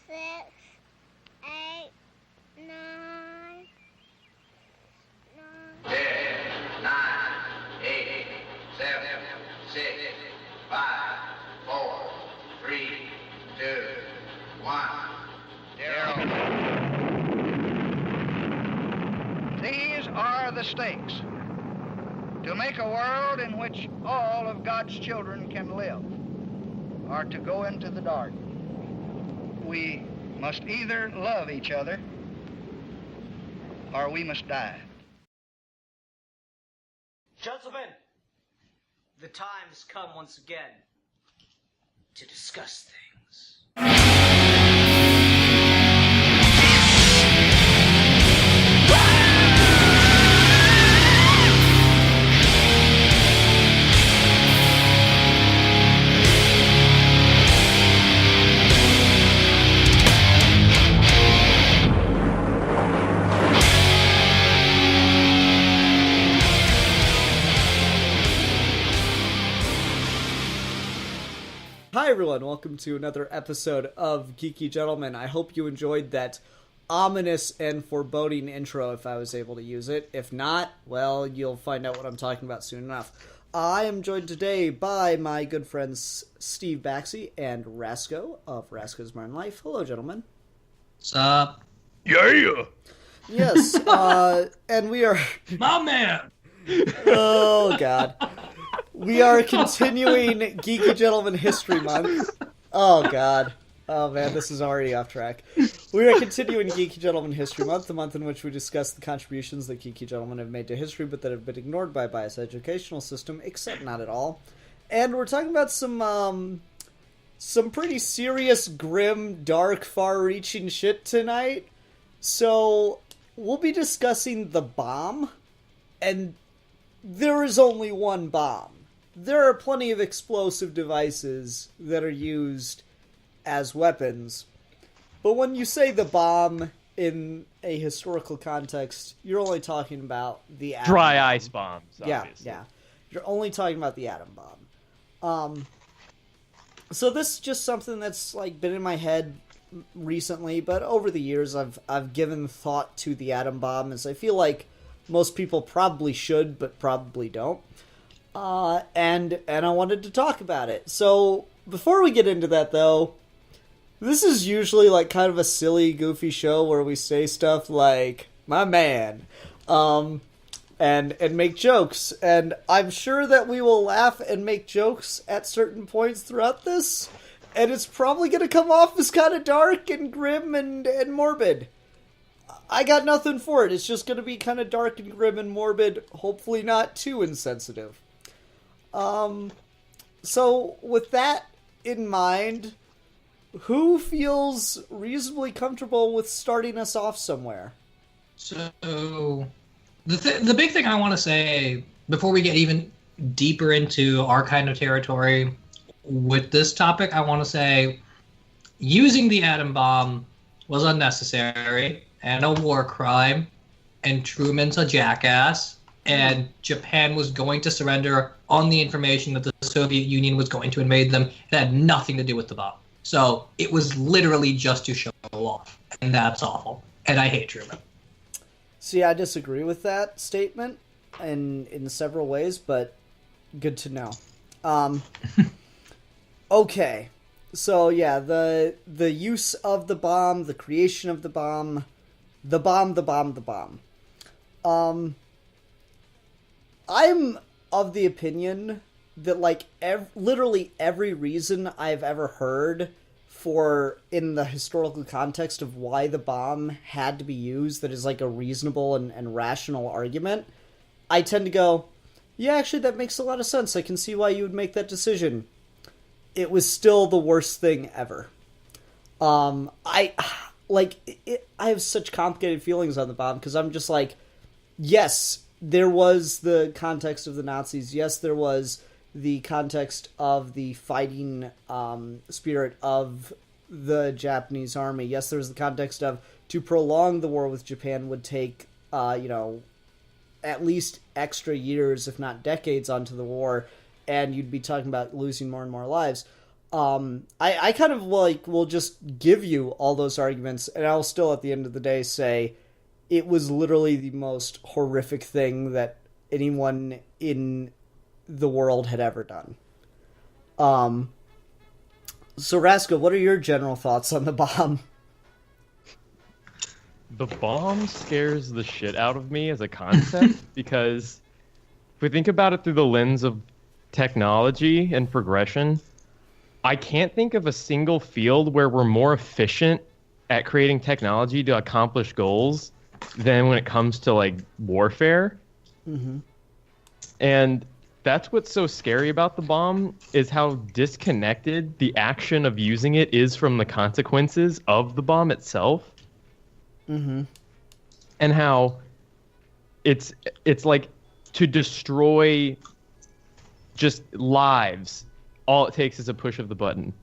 6, 8, 9, 9. 10, 9, 8, 7, 6, 5, 4, 3, 2, 1, 0. These are the stakes. To make a world in which all of God's children can live, or to go into the dark. We must either love each other, or we must die. Gentlemen, the time has come once again to discuss things. Hi everyone, welcome to another episode of Geeky Gentlemen. I hope you enjoyed that ominous and foreboding intro if I was able to use it. If not, well, you'll find out what I'm talking about soon enough. I am joined today by my good friends Steve Baxey and Rasco of Rasco's Modern Life. Hello, gentlemen. Sup? Yeah. Yes, and we are... My man! Oh, God. We are continuing Geeky Gentleman History Month. Oh, God. Oh, man, this is already off track. We are continuing Geeky Gentleman History Month, the month in which we discuss the contributions that geeky gentlemen have made to history, but that have been ignored by a biased educational system, except not at all. And we're talking about some pretty serious, grim, dark, far-reaching shit tonight. So, we'll be discussing the bomb, and there is only one bomb. There are plenty of explosive devices that are used as weapons, but when you say the bomb in a historical context, you're only talking about the atom Dry bomb. ice bombs, obviously. Yeah. You're only talking about the atom bomb. So this is just something that's like been in my head recently, but over the years I've given thought to the atom bomb, as I feel like most people probably should, but probably don't. And I wanted to talk about it. So, before we get into that, though, this is usually, like, kind of a silly, goofy show where we say stuff like, my man, and make jokes. And I'm sure that we will laugh and make jokes at certain points throughout this, and it's probably going to come off as kind of dark and grim and morbid. I got nothing for it. It's just going to be kind of dark and grim and morbid, hopefully not too insensitive. So with that in mind, who feels reasonably comfortable with starting us off somewhere? So, the big thing I want to say, before we get even deeper into our kind of territory with this topic, I want to say using the atom bomb was unnecessary and a war crime, and Truman's a jackass, and Japan was going to surrender on the information that the Soviet Union was going to invade them. It had nothing to do with the bomb. So it was literally just to show off, and that's awful. And I hate Truman. See, I disagree with that statement in several ways, but good to know. Okay. So yeah, the use of the bomb, the creation of the bomb. I'm of the opinion that, like, literally every reason I've ever heard for, in the historical context of why the bomb had to be used, that is, like, a reasonable and rational argument, I tend to go, yeah, actually, that makes a lot of sense. I can see why you would make that decision. It was still the worst thing ever. I have such complicated feelings on the bomb, because I'm just like, yes, there was the context of the Nazis. Yes, there was the context of the fighting spirit of the Japanese army. Yes, there was the context of, to prolong the war with Japan would take, at least extra years, if not decades, onto the war, and you'd be talking about losing more and more lives. I kind of will just give you all those arguments, and I'll still at the end of the day say it was literally the most horrific thing that anyone in the world had ever done. So Raska, what are your general thoughts on the bomb? The bomb scares the shit out of me as a concept because if we think about it through the lens of technology and progression, I can't think of a single field where we're more efficient at creating technology to accomplish goals than when it comes to like warfare. Mm-hmm. And that's what's so scary about the bomb is how disconnected the action of using it is from the consequences of the bomb itself. Mm-hmm. And how it's like to destroy just lives. All it takes is a push of the button,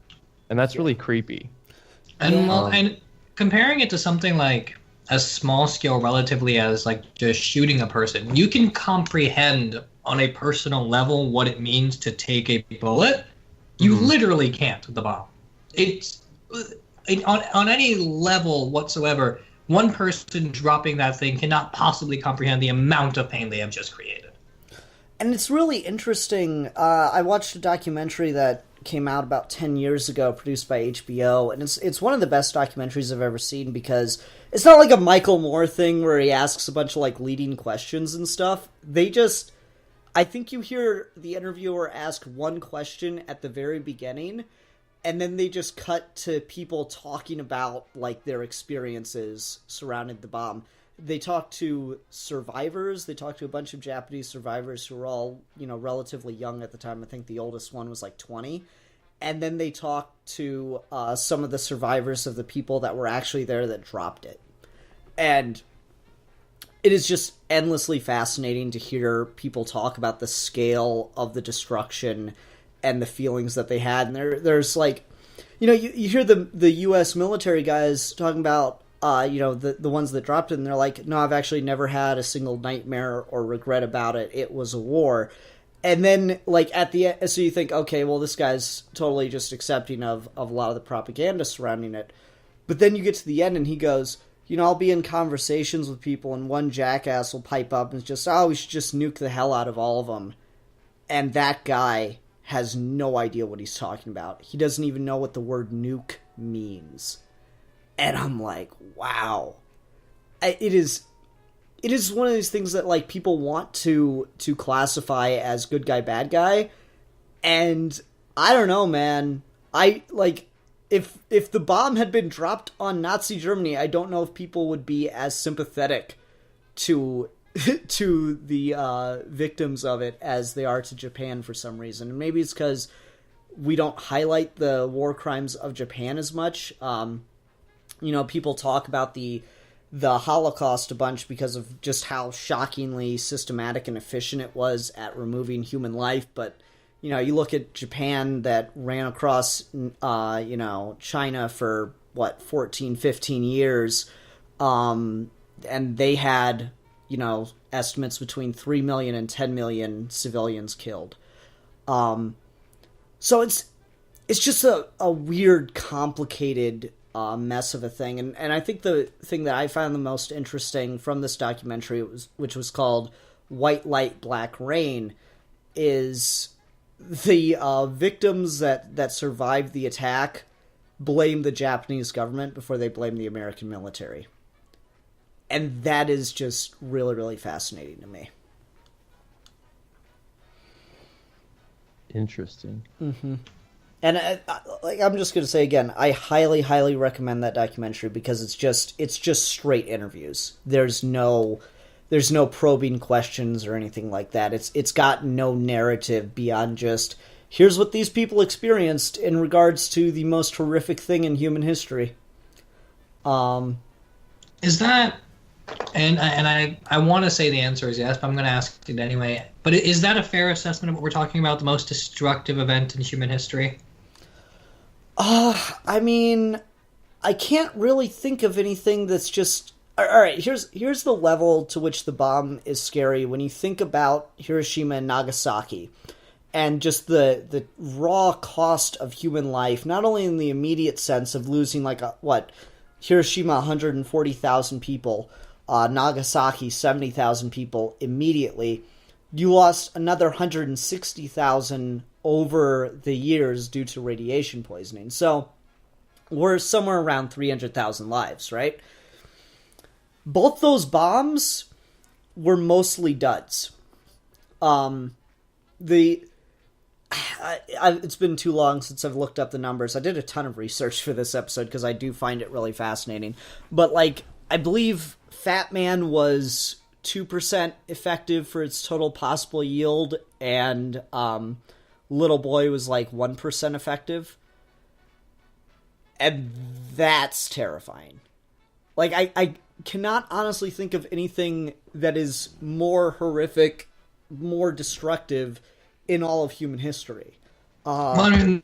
and that's really creepy. And and comparing it to something like a small scale, relatively, as like just shooting a person, you can comprehend on a personal level what it means to take a bullet. You literally can't with the bomb. It's on any level whatsoever. One person dropping that thing cannot possibly comprehend the amount of pain they have just created. And it's really interesting. I watched a documentary that came out about 10 years ago, produced by HBO, and it's one of the best documentaries I've ever seen because it's not like a Michael Moore thing where he asks a bunch of like leading questions and stuff. I think you hear the interviewer ask one question at the very beginning, and then they just cut to people talking about like their experiences surrounding the bomb. They talked to survivors. They talked to a bunch of Japanese survivors who were all, relatively young at the time. I think the oldest one was like 20. And then they talked to some of the survivors of the people that were actually there that dropped it. And it is just endlessly fascinating to hear people talk about the scale of the destruction and the feelings that they had. And there's like, you hear the U.S. military guys talking about, the ones that dropped it, and they're like, no, I've actually never had a single nightmare or regret about it. It was a war. And then, like, at the end, so you think, okay, well, this guy's totally just accepting of a lot of the propaganda surrounding it. But then you get to the end, and he goes, I'll be in conversations with people, and one jackass will pipe up and it's just, we should just nuke the hell out of all of them. And that guy has no idea what he's talking about. He doesn't even know what the word nuke means. And I'm like, wow. It is one of these things that like people want to classify as good guy, bad guy. And I don't know, man. I like if the bomb had been dropped on Nazi Germany, I don't know if people would be as sympathetic to the victims of it as they are to Japan for some reason. And maybe it's because we don't highlight the war crimes of Japan as much. People talk about the Holocaust a bunch because of just how shockingly systematic and efficient it was at removing human life. But, you look at Japan that ran across, China for, 14, 15 years. And they had, estimates between 3 million and 10 million civilians killed. So it's just a weird, complicated mess of a thing. And I think the thing that I found the most interesting from this documentary, which was called White Light, Black Rain, is the victims that survived the attack blame the Japanese government before they blame the American military. And that is just really, really fascinating to me. Interesting. Mm-hmm. And I'm just going to say again, I highly, highly recommend that documentary because it's just straight interviews. There's no probing questions or anything like that. It's got no narrative beyond just here's what these people experienced in regards to the most horrific thing in human history. Is that, and I want to say the answer is yes, but I'm going to ask it anyway. But is that a fair assessment of what we're talking about, the most destructive event in human history? I mean, I can't really think of anything that's just... Alright, here's the level to which the bomb is scary when you think about Hiroshima and Nagasaki. and just the raw cost of human life, not only in the immediate sense of losing Hiroshima 140,000 people, Nagasaki 70,000 people immediately. You lost another 160,000 over the years due to radiation poisoning. So we're somewhere around 300,000 lives, right? Both those bombs were mostly duds. It's been too long since I've looked up the numbers. I did a ton of research for this episode because I do find it really fascinating. But, I believe Fat Man was 2% effective for its total possible yield, and Little Boy was 1% effective. And that's terrifying. I cannot honestly think of anything that is more horrific, more destructive in all of human history. That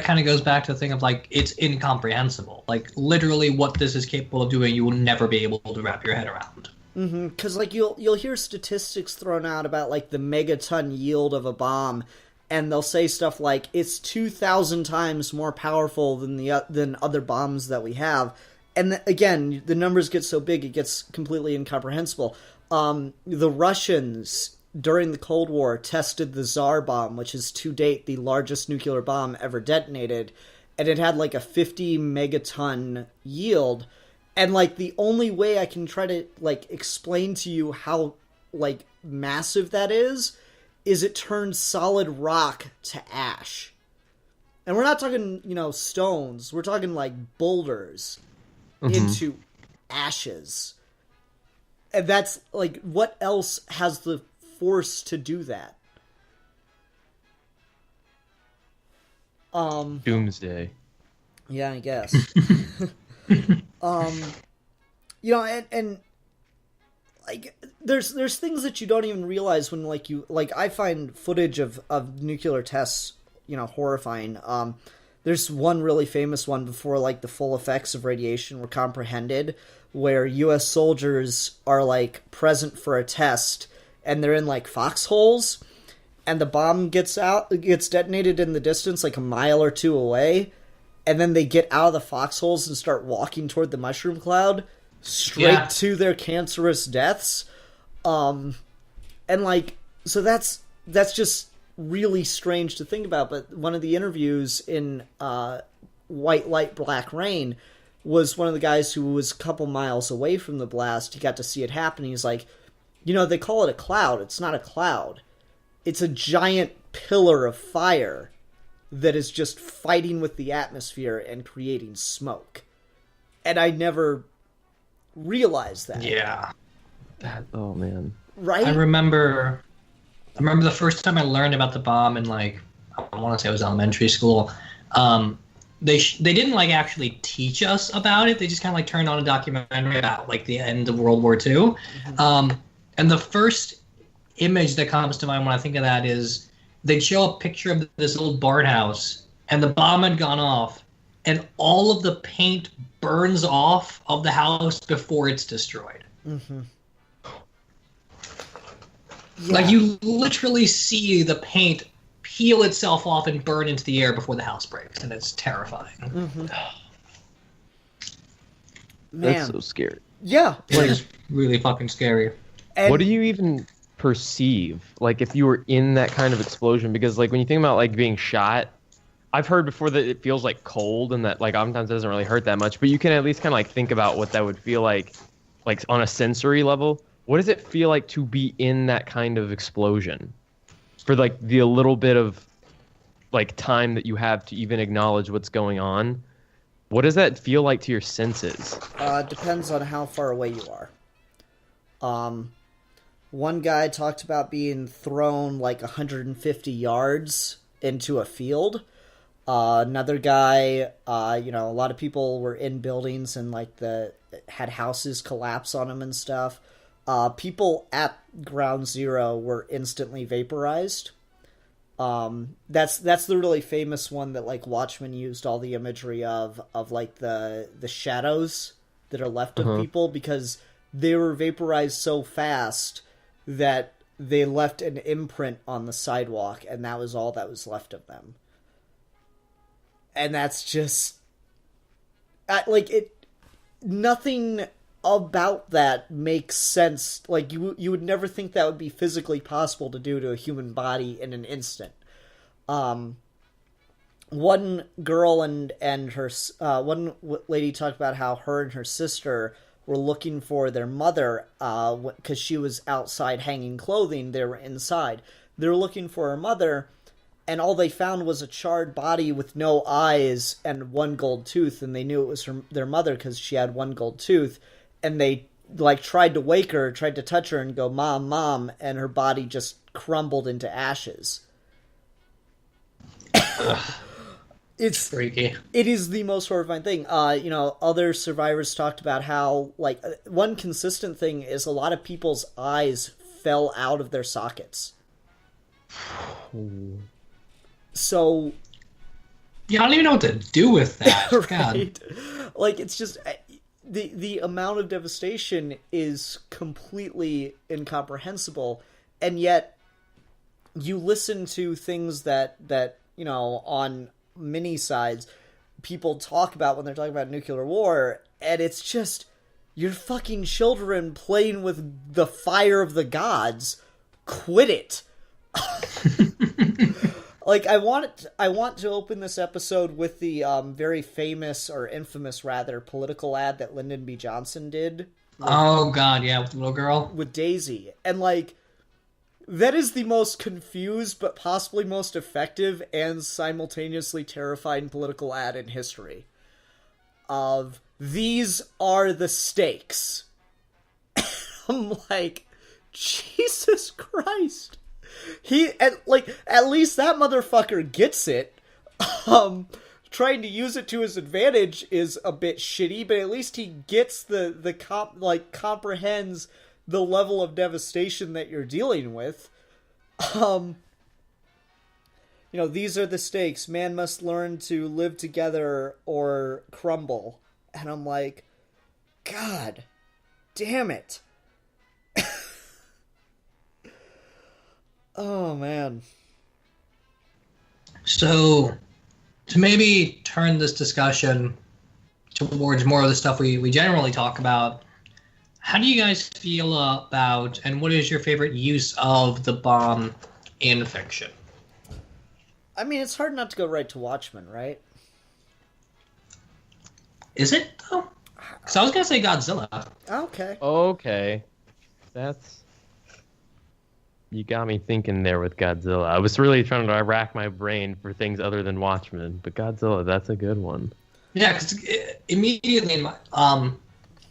kind of goes back to the thing of it's incomprehensible. Literally what this is capable of doing, you will never be able to wrap your head around. Mm-hmm. Because you'll hear statistics thrown out about the megaton yield of a bomb, and they'll say stuff like it's 2,000 times more powerful than other bombs that we have. And again, the numbers get so big it gets completely incomprehensible. The Russians during the Cold War tested the Tsar bomb, which is to date the largest nuclear bomb ever detonated, and it had a 50 megaton yield. And the only way I can try to explain to you how massive that is it turned solid rock to ash. And we're not talking, stones. We're talking boulders into ashes. And that's what else has the force to do that? Doomsday. Yeah, I guess. And there's things that you don't even realize when I find footage of nuclear tests, horrifying. There's one really famous one before the full effects of radiation were comprehended, where US soldiers are present for a test, and they're in foxholes, and the bomb gets detonated in the distance a mile or two away, and then they get out of the foxholes and start walking toward the mushroom cloud straight to their cancerous deaths. So that's just really strange to think about. But one of the interviews in White Light, Black Rain was one of the guys who was a couple miles away from the blast. He got to see it happen. He's like, they call it a cloud. It's not a cloud. It's a giant pillar of fire that is just fighting with the atmosphere and creating smoke. And I never realized that. Yeah. Oh, man. Right? I remember the first time I learned about the bomb in I want to say it was elementary school. They didn't actually teach us about it. They just kind of turned on a documentary about the end of World War II. Mm-hmm. And the first image that comes to mind when I think of that is they'd show a picture of this old barn house, and the bomb had gone off, and all of the paint burns off of the house before it's destroyed. Mm-hmm. Yeah. You literally see the paint peel itself off and burn into the air before the house breaks, and it's terrifying. Mm-hmm. That's so scary. Yeah. It's really fucking scary. And what do you even perceive if you were in that kind of explosion? Because when you think about being shot, I've heard before that it feels cold, and that oftentimes it doesn't really hurt that much, but you can at least kind of think about what that would feel like on a sensory level. What does it feel like to be in that kind of explosion for the little bit of time that you have to even acknowledge what's going on? What does that feel like to your senses? Depends on how far away you are. One guy talked about being thrown 150 yards into a field. Another guy, a lot of people were in buildings and had houses collapse on them and stuff. People at ground zero were instantly vaporized. That's the really famous one that Watchmen used all the imagery of the shadows that are left of people, because they were vaporized so fast that they left an imprint on the sidewalk, and that was all that was left of them. And that's just... nothing about that makes sense. Like, you would never think that would be physically possible to do to a human body in an instant. One girl and her... one lady talked about how her and her sister were looking for their mother, because she was outside hanging clothing. They were inside. They were looking for her mother, and all they found was a charred body with no eyes and one gold tooth, and they knew it was their mother because she had one gold tooth, and they, like, tried to wake her, tried to touch her and go, "Mom, Mom," and her body just crumbled into ashes. It's freaky. It is the most horrifying thing. Other survivors talked about how, like, one consistent thing is a lot of people's eyes fell out of their sockets. So... yeah, I don't even know what to do with that. Right? God. Like, it's just... The amount of devastation is completely incomprehensible, and yet you listen to things that on many sides people talk about when they're talking about nuclear war, and it's just, you're fucking children playing with the fire of the gods. Quit it. Like, I want to open this episode with the very famous, or infamous rather, political ad that Lyndon B. Johnson did. Oh god, yeah, with the little girl. With Daisy. And, like, that is the most confused, but possibly most effective and simultaneously terrifying political ad in history. Of, these are the stakes. I'm like, Jesus Christ. At least that motherfucker gets it. Trying to use it to his advantage is a bit shitty, but at least he gets comprehends the level of devastation that you're dealing with. These are the stakes. Man must learn to live together or crumble. And I'm like, God damn it. Oh, man. So, to maybe turn this discussion towards more of the stuff we generally talk about, how do you guys feel about, and what is your favorite use of the bomb in fiction? I mean, it's hard not to go right to Watchmen, right? Is it, though? Because I was going to say Godzilla. Okay. That's... you got me thinking there with Godzilla. I was really trying to rack my brain for things other than Watchmen, but Godzilla, that's a good one. Yeah, because immediately in my...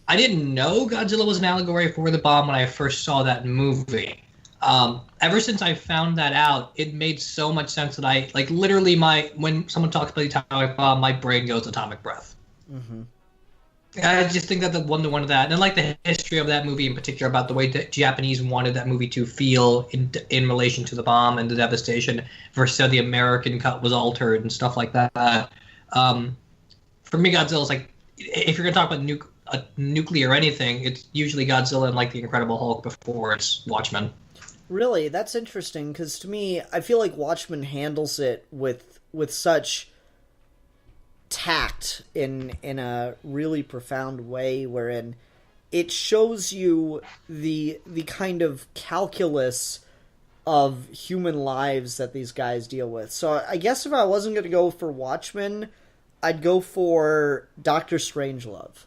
I didn't know Godzilla was an allegory for the bomb when I first saw that movie. Ever since I found that out, it made so much sense that I, like, literally when someone talks about the atomic bomb, my brain goes atomic breath. Mm-hmm. I just think that the one-to-one of that, and like the history of that movie in particular, about the way that Japanese wanted that movie to feel in relation to the bomb and the devastation, versus how the American cut was altered and stuff like that. For me, Godzilla's like, if you're gonna talk about nuclear or anything, it's usually Godzilla and like the Incredible Hulk before it's Watchmen. Really, that's interesting, because to me, I feel like Watchmen handles it with such tact in a really profound way, wherein it shows you the kind of calculus of human lives that these guys deal with. So I guess if I wasn't going to go for Watchmen, I'd go for Dr. Strangelove.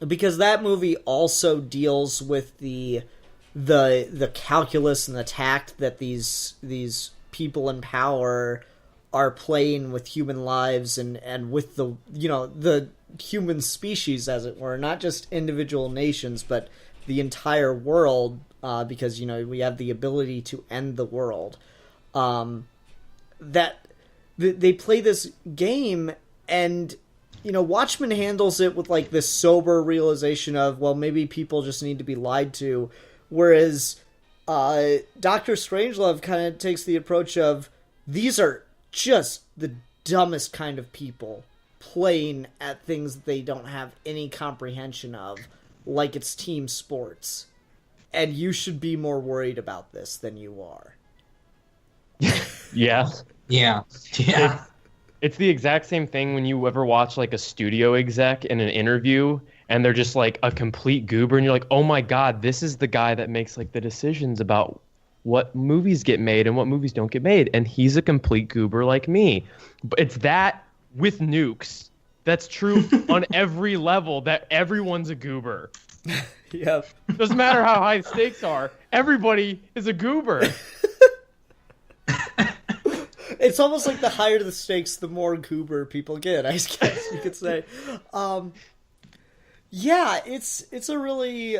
Because that movie also deals with the calculus and the tact that these people in power are playing with human lives and with the human species, as it were, not just individual nations, but the entire world, because we have the ability to end the world. That they play this game, and Watchmen handles it with like this sober realization of, well, maybe people just need to be lied to, whereas Dr. Strangelove kind of takes the approach of, these are just the dumbest kind of people playing at things that they don't have any comprehension of, like it's team sports. and you should be more worried about this than you are. Yeah. Yeah. Yeah. It's the exact same thing when you ever watch like a studio exec in an interview and they're just like a complete goober and you're like, oh my God, this is the guy that makes like the decisions about what movies get made and what movies don't get made. And he's a complete goober like me. But it's that with nukes. That's true on every level, that everyone's a goober. Yep. Doesn't matter how high the stakes are. Everybody is a goober. It's almost like the higher the stakes, the more goober people get, I guess you could say. Yeah, it's a really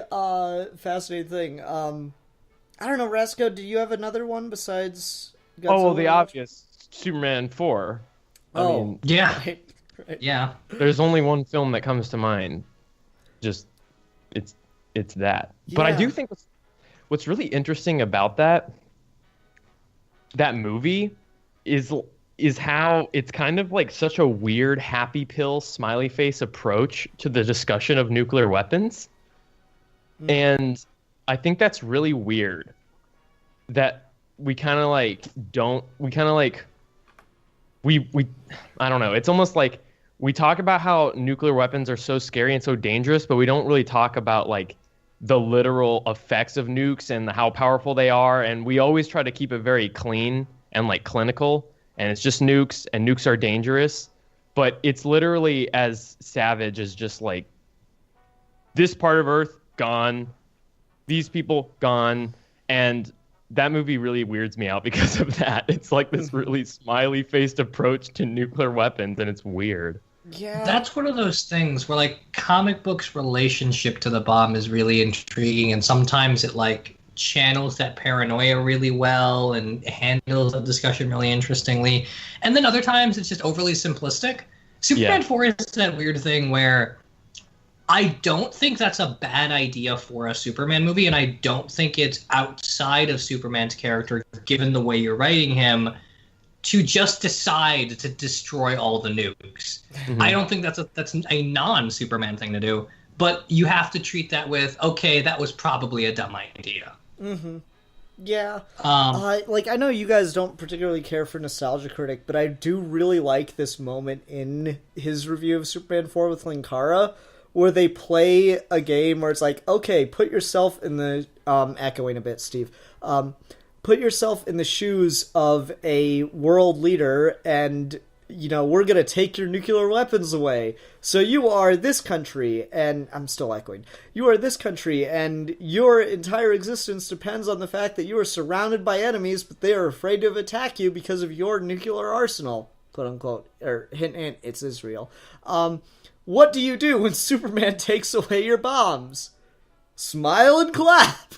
fascinating thing. I don't know, Rasco, do you have another one besides Godzilla? Oh, well, the obvious, Superman 4. I mean, Yeah. Right. Yeah. there's only one film that comes to mind. Just, it's that. But I Yeah. do think what's really interesting about that movie is how it's kind of like such a weird happy pill smiley face approach to the discussion of nuclear weapons. And I think that's really weird that we kind of like don't we I don't know, it's almost like we talk about how nuclear weapons are so scary and so dangerous, but we don't really talk about like the literal effects of nukes and how powerful they are, and we always try to keep it very clean and like clinical, and it's just nukes and nukes are dangerous, but it's literally as savage as just like this part of Earth gone, these people gone, and that movie really weirds me out because of that. It's like this really smiley-faced approach to nuclear weapons, and it's weird. Yeah. That's one of those things where, like, comic books' relationship to the bomb is really intriguing, and sometimes it, like, channels that paranoia really well and handles the discussion really interestingly. And then other times it's just overly simplistic. Superman 4 is that weird thing where I don't think that's a bad idea for a Superman movie, and I don't think it's outside of Superman's character, given the way you're writing him, to just decide to destroy all the nukes. Mm-hmm. I don't think that's a non-Superman thing to do, but you have to treat that with, okay, that was probably a dumb idea. Mm-hmm. Yeah. I know you guys don't particularly care for Nostalgia Critic, but I do really like this moment in his review of Superman 4 with Linkara, where they play a game where it's like, okay, put yourself in the, echoing a bit, Steve, put yourself in the shoes of a world leader and, you know, we're going to take your nuclear weapons away. So you are this country, and I'm still echoing. You are this country, and your entire existence depends on the fact that you are surrounded by enemies, but they are afraid to attack you because of your nuclear arsenal, quote unquote, or hint, hint, it's Israel. What do you do when Superman takes away your bombs? Smile and clap!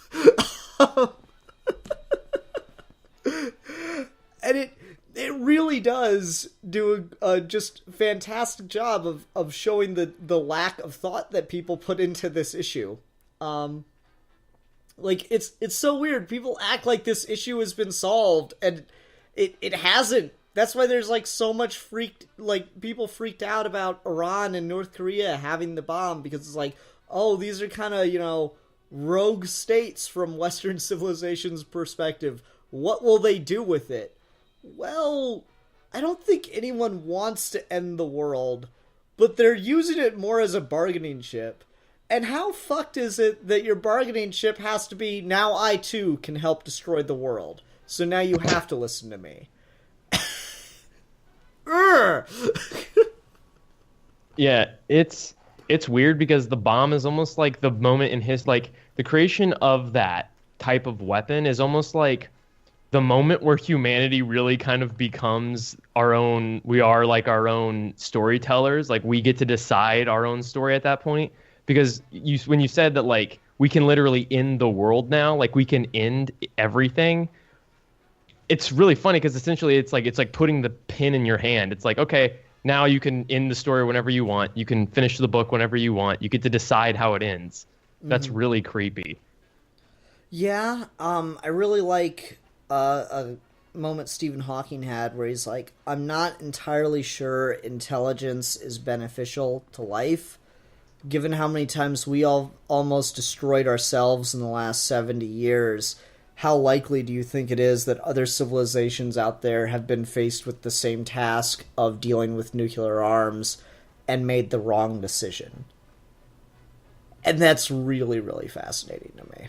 And it really does do a just fantastic job of showing the lack of thought that people put into this issue. Like, it's so weird. People act like this issue has been solved, and it hasn't. That's why there's, like, so much people freaked out about Iran and North Korea having the bomb, because it's like, oh, these are kind of, you know, rogue states from Western civilization's perspective. What will they do with it? Well, I don't think anyone wants to end the world, but they're using it more as a bargaining chip. And how fucked is it that your bargaining chip has to be, now I too can help destroy the world, so now you have to listen to me? Yeah, it's weird because the bomb is almost like the moment in his, like, the creation of that type of weapon is almost like the moment where humanity really kind of becomes we are like our own storytellers. Like, we get to decide our own story at that point. Because when you said that, like, we can literally end the world now, like, we can end everything, it's really funny because essentially it's like putting the pin in your hand. It's like, okay, now you can end the story whenever you want. You can finish the book whenever you want. You get to decide how it ends. That's really creepy. Yeah, I really like a moment Stephen Hawking had where he's like, I'm not entirely sure intelligence is beneficial to life, given how many times we all almost destroyed ourselves in the last 70 years, how likely do you think it is that other civilizations out there have been faced with the same task of dealing with nuclear arms and made the wrong decision? And that's really, really fascinating to me.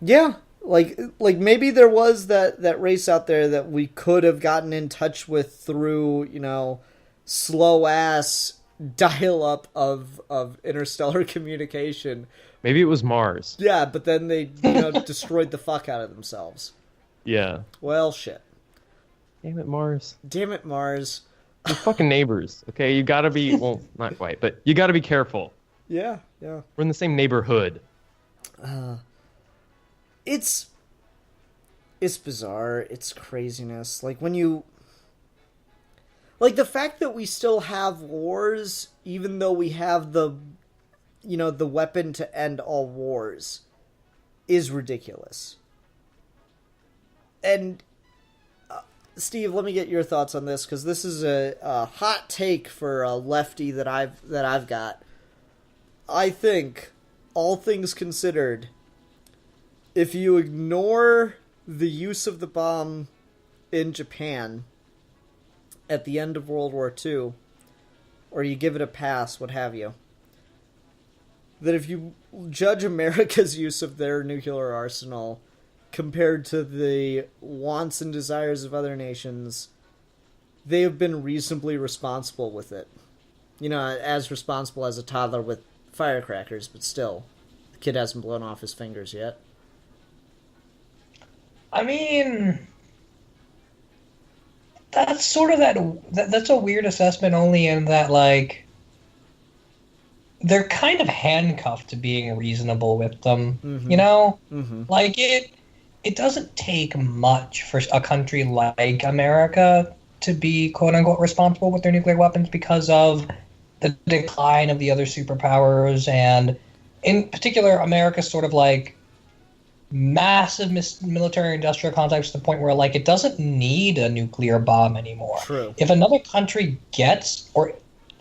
Yeah, like maybe there was that race out there that we could have gotten in touch with through, slow ass dial up of interstellar communication. Maybe it was Mars. Yeah, but then they destroyed the fuck out of themselves. Yeah. Well, shit. Damn it, Mars. Damn it, Mars. We're fucking neighbors, okay? You gotta be, well, not quite, but you gotta be careful. Yeah. We're in the same neighborhood. It's bizarre. It's craziness. Like, the fact that we still have wars, even though we have the weapon to end all wars, is ridiculous. And Steve, let me get your thoughts on this, because this is a hot take for a lefty that I've got. I think, all things considered, if you ignore the use of the bomb in Japan at the end of World War II, or you give it a pass, what have you, that if you judge America's use of their nuclear arsenal compared to the wants and desires of other nations, they have been reasonably responsible with it. As responsible as a toddler with firecrackers, but still, the kid hasn't blown off his fingers yet. I mean, that's sort of that's a weird assessment only in that, like, they're kind of handcuffed to being reasonable with them, Like, it doesn't take much for a country like America to be quote-unquote responsible with their nuclear weapons because of the decline of the other superpowers, and in particular, America's sort of, like, massive military-industrial complex to the point where, like, it doesn't need a nuclear bomb anymore. True. If another country gets, or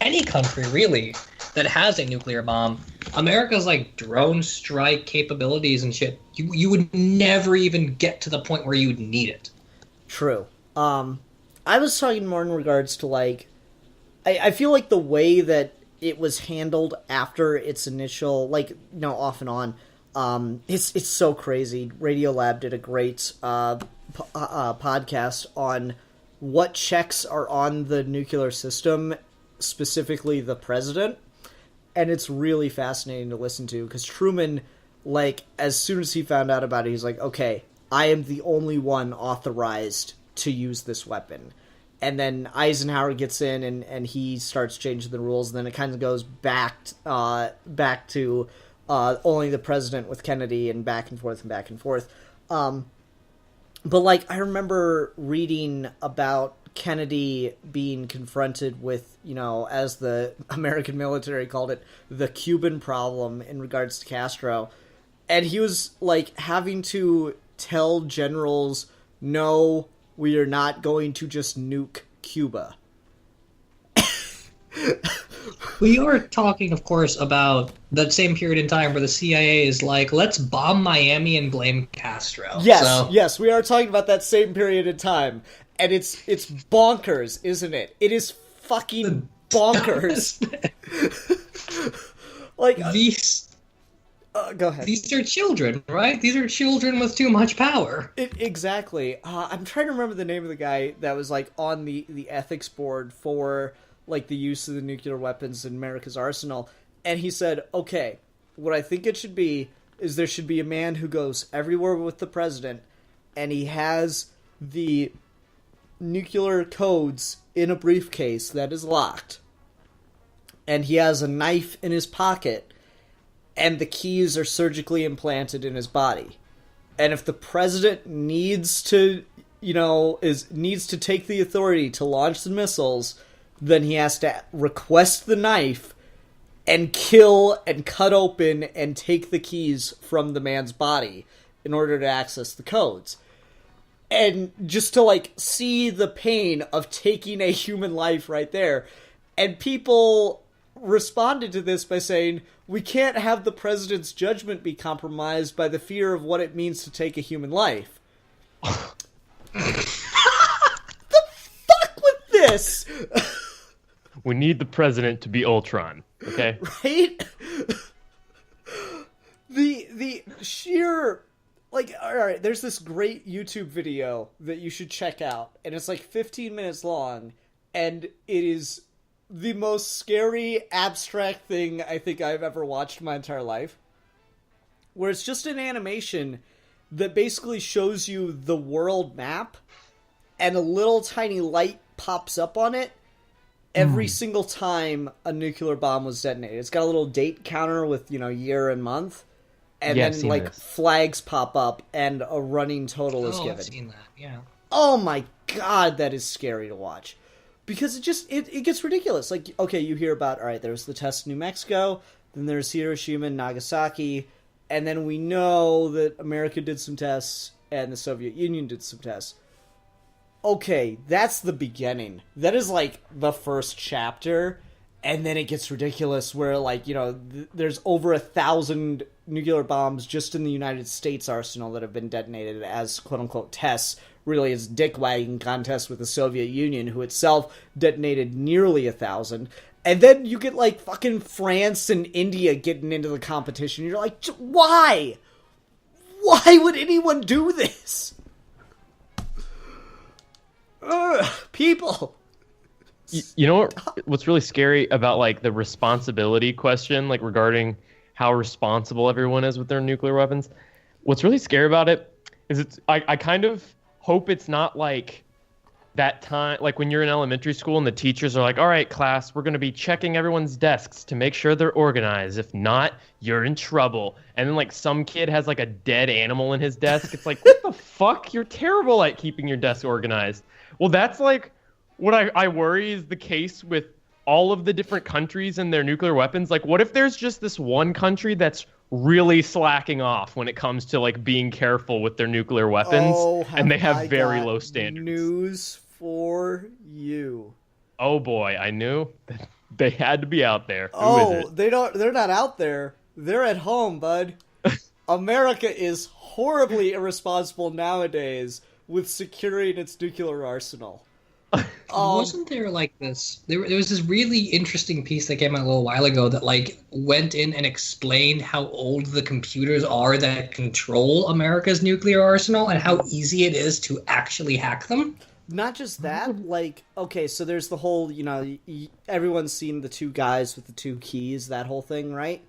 any country, really, that has a nuclear bomb, America's, like, drone strike capabilities and shit, you would never even get to the point where you would need it. True. I was talking more in regards to, like, I feel like the way that it was handled after its initial, like, off and on, it's so crazy. Radiolab did a great podcast on what checks are on the nuclear system, specifically the president, and it's really fascinating to listen to, because Truman, like, as soon as he found out about it, he's like, okay, I am the only one authorized to use this weapon. And then Eisenhower gets in, and he starts changing the rules, and then it kind of goes back to only the president with Kennedy, and back and forth and back and forth. But, like, I remember reading about Kennedy being confronted with, as the American military called it, the Cuban problem in regards to Castro. And he was, like, having to tell generals, no, we are not going to just nuke Cuba. We are talking, of course, about that same period in time where the CIA is like, let's bomb Miami and blame Castro. Yes, we are talking about that same period in time. And it's bonkers, isn't it? It is fucking bonkers. Like, go ahead. These are children, right? These are children with too much power. Exactly. I'm trying to remember the name of the guy that was, like, on the ethics board for, like, the use of the nuclear weapons in America's arsenal. And he said, okay, what I think it should be is there should be a man who goes everywhere with the president, and he has the nuclear codes in a briefcase that is locked. And he has a knife in his pocket, and the keys are surgically implanted in his body. And if the president needs to, needs to take the authority to launch the missiles, then he has to request the knife and kill and cut open and take the keys from the man's body in order to access the codes. And just to, like, see the pain of taking a human life right there. And people responded to this by saying, we can't have the president's judgment be compromised by the fear of what it means to take a human life. The fuck with this? We need the president to be Ultron, okay? Right? The sheer... Like, alright, there's this great YouTube video that you should check out, and it's like 15 minutes long, and it is the most scary, abstract thing I think I've ever watched in my entire life. Where it's just an animation that basically shows you the world map, and a little tiny light pops up on it every single time a nuclear bomb was detonated. It's got a little date counter with, year and month. And then, like, flags pop up, and a running total is given. I've seen that, yeah. Oh my god, that is scary to watch. Because it gets ridiculous. Like, okay, you hear about, alright, there was the test in New Mexico, then there's Hiroshima and Nagasaki, and then we know that America did some tests, and the Soviet Union did some tests. Okay, that's the beginning. That is, like, the first chapter, and then it gets ridiculous where, like, there's over 1,000 nuclear bombs just in the United States arsenal that have been detonated as quote-unquote tests. Really, it's dick-wagging contest with the Soviet Union, who itself detonated nearly 1,000. And then you get, like, fucking France and India getting into the competition. You're like, why? Why would anyone do this? People. You know what's really scary about, like, the responsibility question, like, regarding how responsible everyone is with their nuclear weapons? What's really scary about it is I kind of hope it's not like that time, like when you're in elementary school and the teachers are like, all right, class, we're going to be checking everyone's desks to make sure they're organized. If not, you're in trouble. And then, like, some kid has, like, a dead animal in his desk. It's like, what the fuck? You're terrible at keeping your desk organized. Well, that's, like, what I worry is the case with all of the different countries and their nuclear weapons. Like, what if there's just this one country that's really slacking off when it comes to, like, being careful with their nuclear weapons, and they have very low standards? News for you. Oh boy, I knew they had to be out there. Who is it? They're not out there. They're at home, bud. America is horribly irresponsible nowadays with securing its nuclear arsenal. Wasn't there like this? There was this really interesting piece that came out a little while ago that, like, went in and explained how old the computers are that control America's nuclear arsenal and how easy it is to actually hack them. Not just that, like, okay, so there's the whole, everyone's seen the two guys with the two keys, that whole thing, right?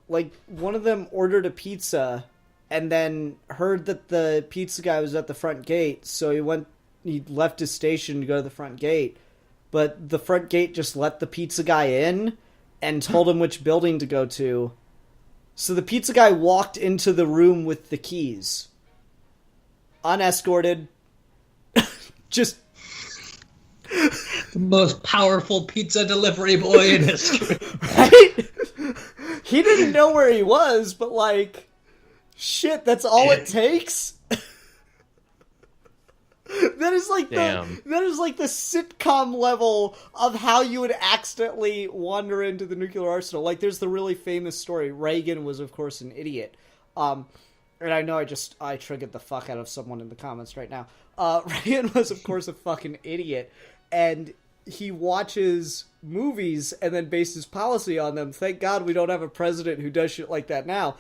Like, one of them ordered a pizza and then heard that the pizza guy was at the front gate, so he left his station to go to the front gate, but the front gate just let the pizza guy in and told him which building to go to. So the pizza guy walked into the room with the keys. Unescorted. Just... The most powerful pizza delivery boy in history. Right? He didn't know where he was, but, like, shit, that's all it takes? That is like the sitcom level of how you would accidentally wander into the nuclear arsenal. Like, there's the really famous story. Reagan was, of course, an idiot. And I know I triggered the fuck out of someone in the comments right now. Reagan was, of course, a fucking idiot. And he watches movies and then bases policy on them. Thank God we don't have a president who does shit like that now.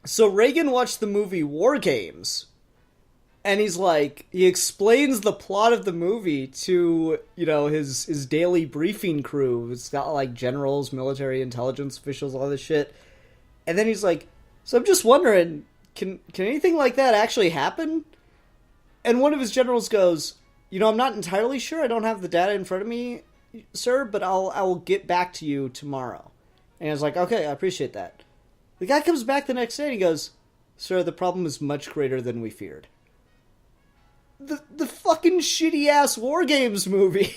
So Reagan watched the movie War Games. And he explains the plot of the movie to, his daily briefing crew. It's got, like, generals, military intelligence officials, all this shit. And then he's like, so I'm just wondering, can anything like that actually happen? And one of his generals goes, I'm not entirely sure. I don't have the data in front of me, sir, but I will get back to you tomorrow. And I was like, okay, I appreciate that. The guy comes back the next day and he goes, sir, the problem is much greater than we feared. The fucking shitty-ass War Games movie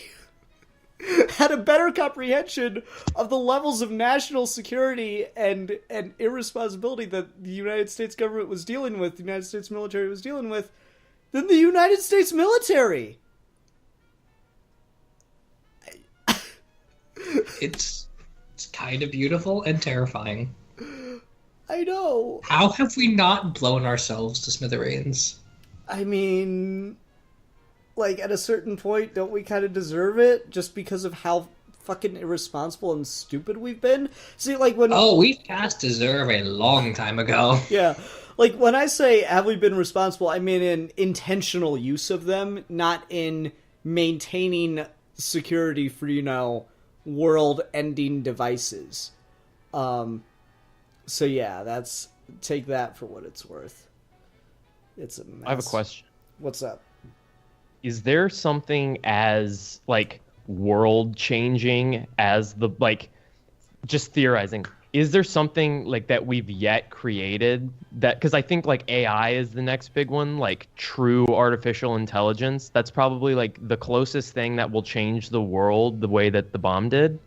had a better comprehension of the levels of national security and irresponsibility that the United States government was dealing with, the United States military was dealing with, than the United States military. It's kind of beautiful and terrifying. I know. How have we not blown ourselves to smithereens? I mean, like, at a certain point, don't we kind of deserve it just because of how fucking irresponsible and stupid we've been? See, like, when... Oh, we passed deserve a long time ago. Yeah. Like, when I say, have we been responsible, I mean in intentional use of them, not in maintaining security for, world-ending devices. So yeah, take that for what it's worth. It's a mess. I have a question. What's up? Is there something as, like, world-changing as the, like, just theorizing, is there something, like, that we've yet created that, because I think, like, AI is the next big one, like, true artificial intelligence, that's probably, like, the closest thing that will change the world the way that the bomb did?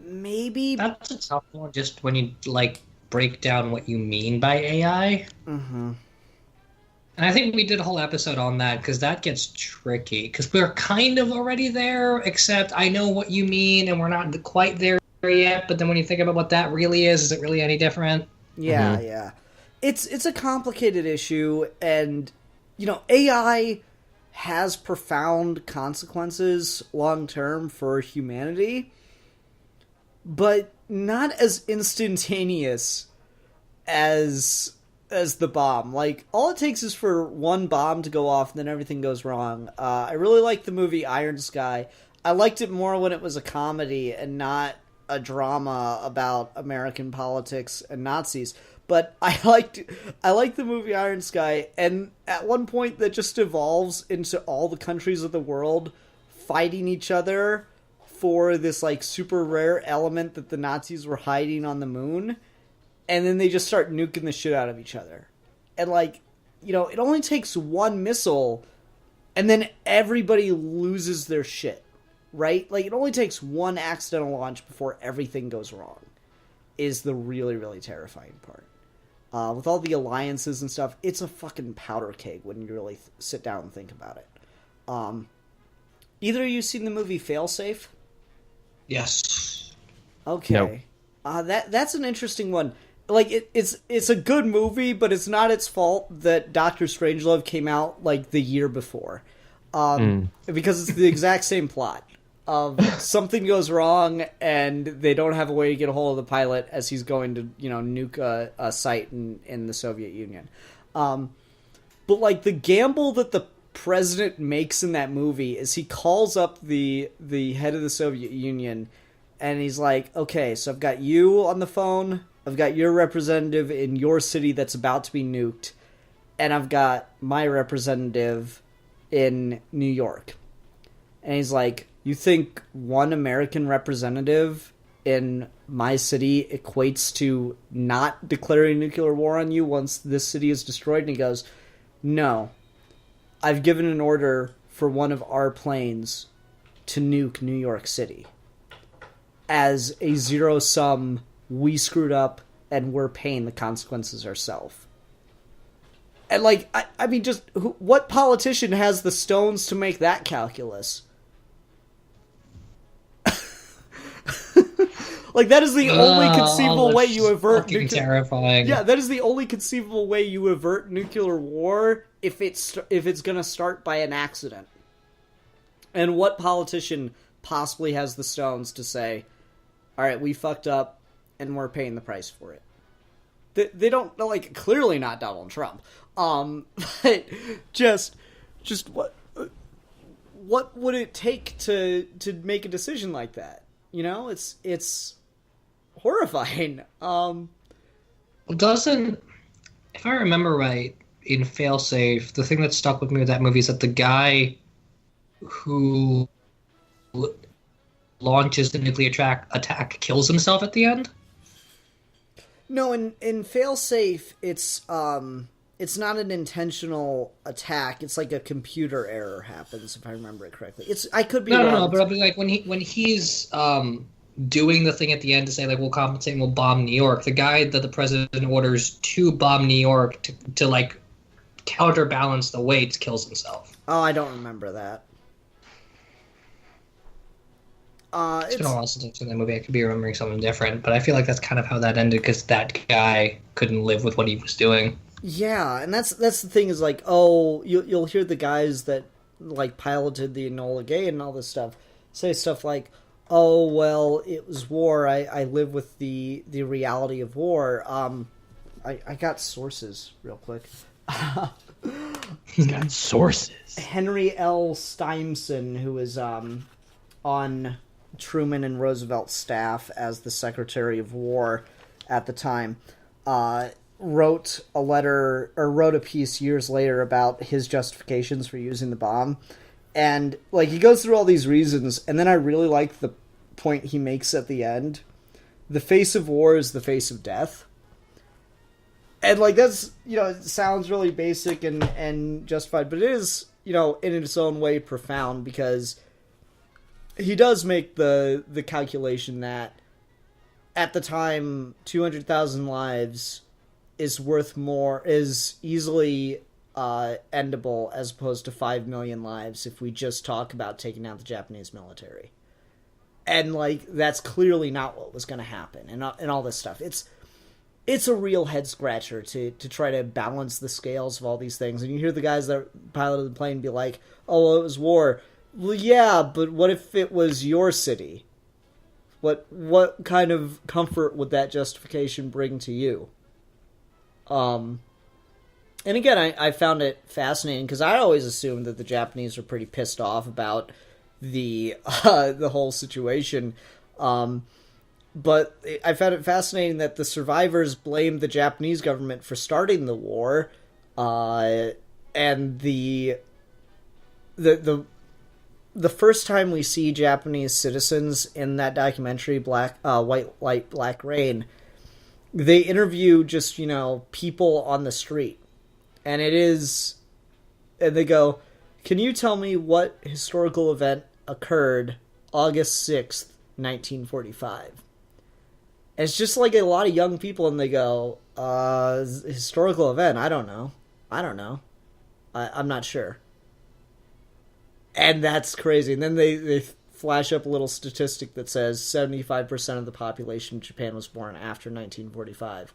Maybe. That's a tough one, just when you, like, break down what you mean by AI. Mm-hmm. And I think we did a whole episode on that, because that gets tricky. Because we're kind of already there, except I know what you mean, and we're not quite there yet. But then when you think about what that really is it really any different? Yeah, yeah. It's a complicated issue, and, AI has profound consequences long-term for humanity, but not as instantaneous as the bomb. Like, all it takes is for one bomb to go off and then everything goes wrong. I really liked the movie Iron Sky. I liked it more when it was a comedy and not a drama about American politics and Nazis. But I liked the movie Iron Sky, and at one point that just evolves into all the countries of the world fighting each other for this, like, super rare element that the Nazis were hiding on the moon. And then they just start nuking the shit out of each other. And, like, it only takes one missile, and then everybody loses their shit, right? Like, it only takes one accidental launch before everything goes wrong, is the really, really terrifying part. With all the alliances and stuff, it's a fucking powder keg when you really sit down and think about it. Either of you seen the movie Failsafe? Yes. Okay. No. That's an interesting one. Like, it's a good movie, but it's not its fault that Dr. Strangelove came out, like, the year before. Because it's the exact same plot. Something goes wrong, and they don't have a way to get a hold of the pilot as he's going to, nuke a site in the Soviet Union. But, like, the gamble that the president makes in that movie is he calls up the head of the Soviet Union, and he's like, okay, so I've got you on the phone, I've got your representative in your city that's about to be nuked, and I've got my representative in New York. And he's like, you think one American representative in my city equates to not declaring nuclear war on you once this city is destroyed? And he goes, no. I've given an order for one of our planes to nuke New York City as a zero-sum, we screwed up and we're paying the consequences ourselves. And, like, I mean, just what politician has the stones to make that calculus? Like, that is the only conceivable way you avert terrifying. Yeah, that is the only conceivable way you avert nuclear war if it's going to start by an accident. And what politician possibly has the stones to say, all right, we fucked up and we're paying the price for it? They don't, like, clearly not Donald Trump. But just what would it take to make a decision like that? It's horrifying. Doesn't, if I remember right, in Failsafe, the thing that stuck with me with that movie is that the guy who launches the nuclear attack kills himself at the end? No, in Failsafe, it's not an intentional attack. It's like a computer error happens, if I remember it correctly. I could be wrong. No, but like when he's doing the thing at the end to say, like, we'll compensate and we'll bomb New York, the guy that the president orders to bomb New York to like counterbalance the weights kills himself. Oh, I don't remember that. It's been a while since I've seen that movie. I could be remembering something different, but I feel like that's kind of how that ended because that guy couldn't live with what he was doing. Yeah, and that's the thing is like, oh, you'll hear the guys that like piloted the Enola Gay and all this stuff say stuff like, oh well, it was war. I live with the reality of war. I got sources real quick. He's got sources. Henry L. Steinson, who was on Truman and Roosevelt's staff as the Secretary of War at the time, wrote a piece years later about his justifications for using the bomb. And like he goes through all these reasons, and then I really like the point he makes at the end. The face of war is the face of death. And like that's, it sounds really basic and justified, but it is, in its own way profound, because he does make the calculation that at the time 200,000 lives is easily endable as opposed to 5 million lives if we just talk about taking out the Japanese military. And like that's clearly not what was going to happen, and all this stuff. It's a real head scratcher to try to balance the scales of all these things. And you hear the guys that piloted the plane be like, "Oh, well, it was war." Well, yeah, but what if it was your city? What kind of comfort would that justification bring to you? And again, I found it fascinating because I always assumed that the Japanese were pretty pissed off about the whole situation. But I found it fascinating that the survivors blamed the Japanese government for starting the war, and the first time we see Japanese citizens in that documentary, White Light, Black Rain, they interview just, people on the street. And they go, "Can you tell me what historical event occurred August 6th, 1945? And it's just like a lot of young people, and they go, historical event, I don't know. I'm not sure. And that's crazy. And then they flash up a little statistic that says 75% of the population in Japan was born after 1945.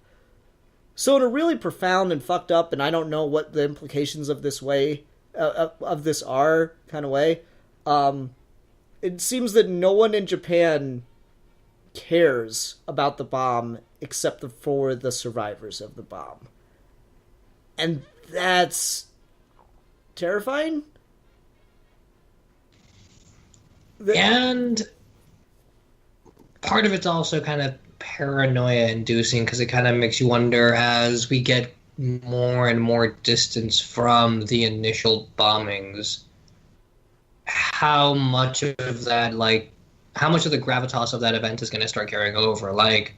So in a really profound and fucked up, and I don't know what the implications of this are kind of way, it seems that no one in Japan cares about the bomb except for the survivors of the bomb. And that's terrifying. And part of it's also kind of paranoia-inducing because it kind of makes you wonder as we get more and more distance from the initial bombings, how much of that, how much of the gravitas of that event is going to start carrying over. Like,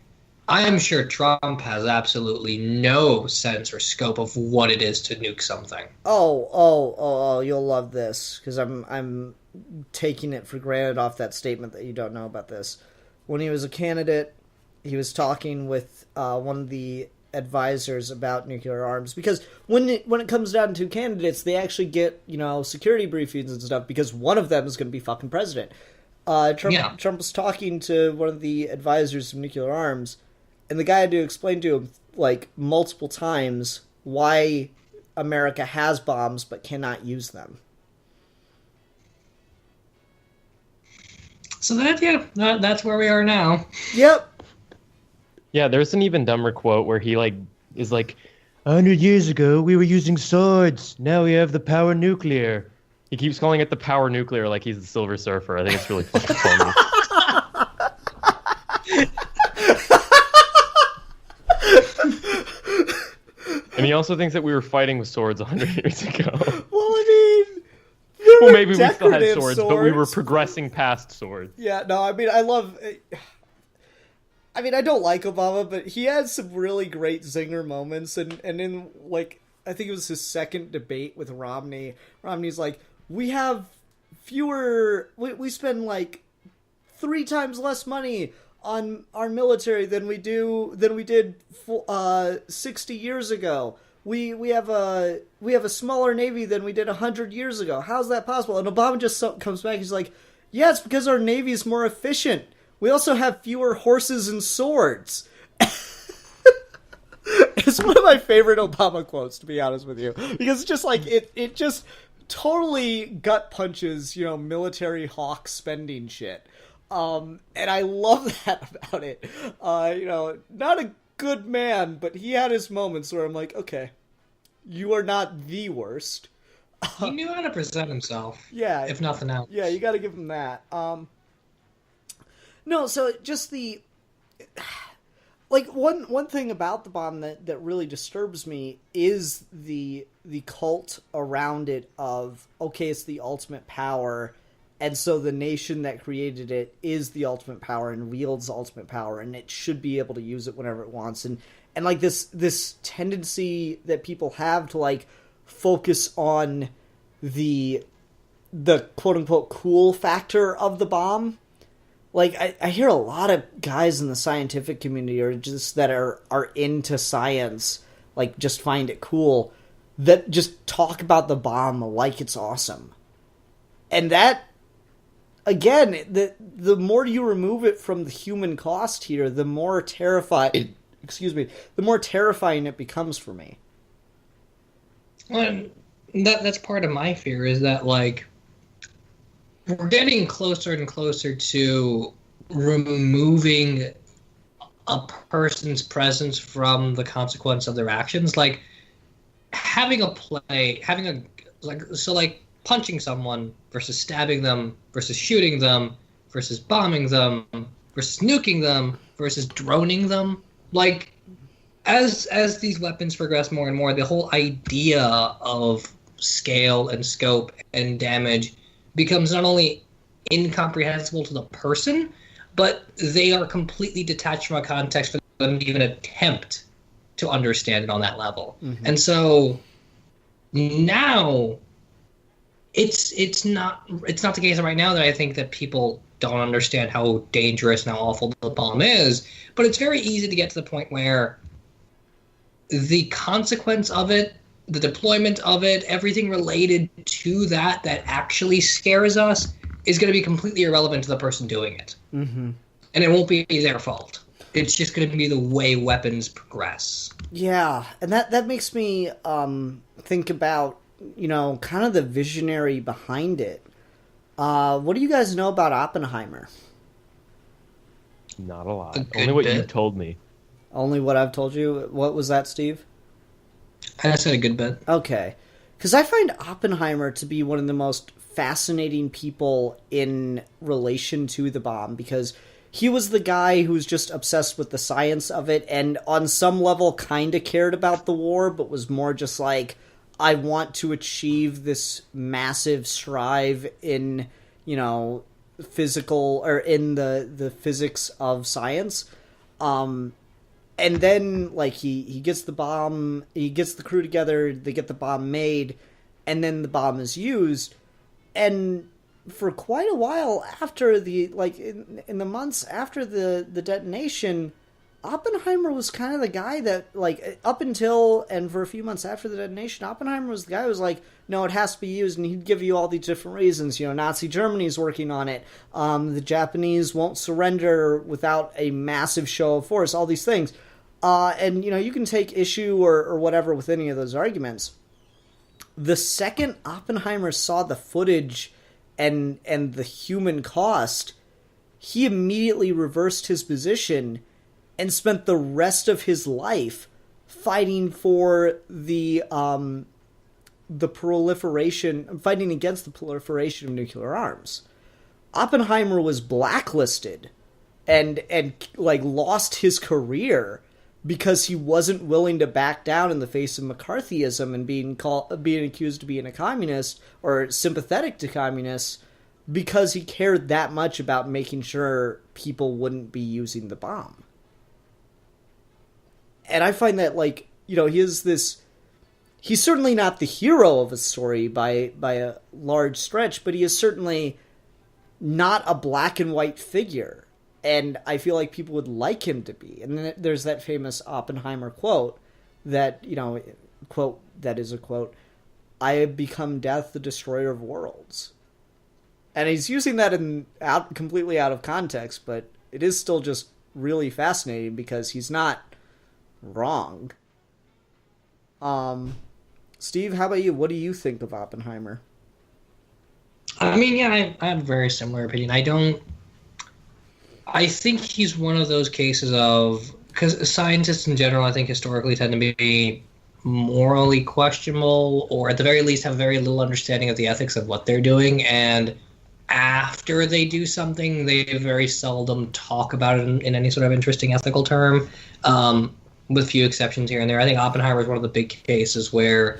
I am sure Trump has absolutely no sense or scope of what it is to nuke something. Oh, you'll love this, because I'm taking it for granted off that statement that you don't know about this. When he was a candidate, he was talking with one of the advisors about nuclear arms, because when it comes down to candidates, they actually get, security briefings and stuff, because one of them is going to be fucking president. Trump was talking to one of the advisors of nuclear arms, and the guy had to explain to him, multiple times why America has bombs but cannot use them. So that's where we are now. Yep. Yeah, there's an even dumber quote where he is like, 100 years ago we were using swords. Now we have the power nuclear. He keeps calling it the power nuclear like he's the Silver Surfer. I think it's really fucking funny. And he also thinks that we were fighting with swords 100 years ago. Well, I mean, well, maybe we still had swords, but we were progressing past swords. Yeah, no, I mean, I don't like Obama, but he has some really great zinger moments, and in, I think it was his second debate with Romney's like, we have we spend 3 times less money on our military than we did 60 years ago. We have a smaller navy than we did 100 years ago. How's that possible? And Obama just comes back. He's like, Yeah, it's because our Navy is more efficient. We also have fewer horses and swords. It's one of my favorite Obama quotes, to be honest with you. Because it's just like, it just totally gut punches, military hawk spending shit. And I love that about it. Not a good man, but he had his moments where I'm like, okay, you are not the worst. He knew how to present himself. Yeah. If nothing else. Yeah, you gotta give him that. No, so just one thing about the bomb that really disturbs me is the cult around it of, okay, it's the ultimate power, and so the nation that created it is the ultimate power and wields the ultimate power, and it should be able to use it whenever it wants. And like this tendency that people have to like focus on the quote unquote cool factor of the bomb. Like, I hear a lot of guys in the scientific community or just that are into science, like, just find it cool, that just talk about the bomb like it's awesome. And that, again, the more you remove it from the human cost here, the more terrifying it becomes for me. Well, that's part of my fear, is that, like, we're getting closer and closer to removing a person's presence from the consequence of their actions. Like, punching someone versus stabbing them versus shooting them versus bombing them versus nuking them versus droning them. Like, as these weapons progress more and more, the whole idea of scale and scope and damage becomes not only incomprehensible to the person, but they are completely detached from a context for them to even attempt to understand it on that level. Mm-hmm. And so now it's not the case right now that I think that people don't understand how dangerous and how awful the bomb is, but it's very easy to get to the point where the consequence of it, the deployment of it, everything related to that actually scares us is going to be completely irrelevant to the person doing it. Mm-hmm. And it won't be their fault. It's just going to be the way weapons progress. Yeah, and that makes me think about, kind of the visionary behind it. What do you guys know about Oppenheimer? Not a lot. Only what you've told me. Only what I've told you? What was that, Steve? I said a good bit. Okay. Because I find Oppenheimer to be one of the most fascinating people in relation to the bomb, because he was the guy who was just obsessed with the science of it and on some level kind of cared about the war, but was more just like, I want to achieve this massive strive in, physical, or in the physics of science. And then, like, he gets the bomb, he gets the crew together, they get the bomb made, and then the bomb is used. And for quite a while after in the months after the detonation, Oppenheimer was kind of the guy that, like, up until and for a few months after the detonation, Oppenheimer was the guy who was like, no, it has to be used, and he'd give you all these different reasons. Nazi Germany's working on it. The Japanese won't surrender without a massive show of force, all these things. And, you can take issue or whatever with any of those arguments. The second Oppenheimer saw the footage and the human cost, he immediately reversed his position and spent the rest of his life fighting for the proliferation, fighting against the proliferation of nuclear arms. Oppenheimer was blacklisted and lost his career because he wasn't willing to back down in the face of McCarthyism and being accused of being a communist or sympathetic to communists, because he cared that much about making sure people wouldn't be using the bomb. And I find that, he's certainly not the hero of a story by a large stretch, but he is certainly not a black and white figure. And I feel like people would like him to be. And then there's that famous Oppenheimer quote that, quote, that is a quote, I have become death, the destroyer of worlds. And he's using that completely out of context, but it is still just really fascinating because he's not wrong. Steve, how about you? What do you think of Oppenheimer? I mean, yeah, I have a very similar opinion. I think he's one of those cases of, because scientists in general, I think historically tend to be morally questionable, or at the very least have very little understanding of the ethics of what they're doing, and after they do something, they very seldom talk about it in any sort of interesting ethical term, with few exceptions here and there. I think Oppenheimer is one of the big cases where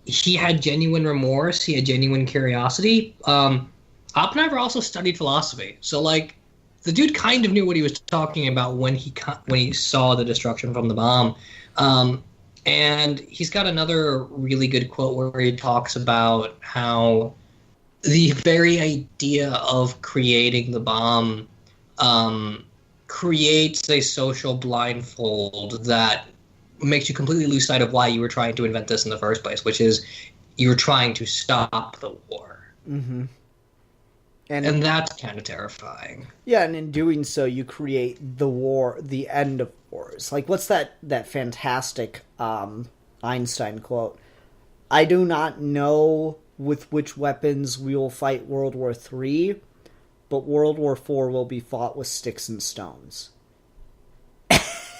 he had genuine remorse, he had genuine curiosity. Oppenheimer also studied philosophy, so like the dude kind of knew what he was talking about when he saw the destruction from the bomb. And he's got another really good quote where he talks about how the very idea of creating the bomb creates a social blindfold that makes you completely lose sight of why you were trying to invent this in the first place, which is you were trying to stop the war. Mm-hmm. And that's kind of terrifying. Yeah, and in doing so, you create the war, the end of wars. Like, what's that fantastic Einstein quote? I do not know with which weapons we will fight World War III, but World War IV will be fought with sticks and stones.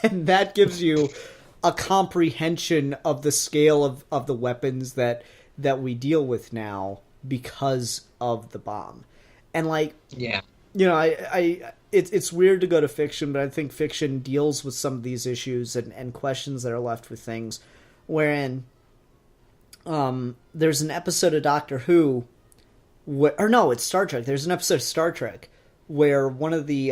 And that gives you a comprehension of the scale of the weapons that we deal with now because of the bomb. And like, yeah, you know, it's weird to go to fiction, but I think fiction deals with some of these issues and questions that are left with things. Wherein, there's an episode of Doctor Who, or no, it's Star Trek. There's an episode of Star Trek where one of the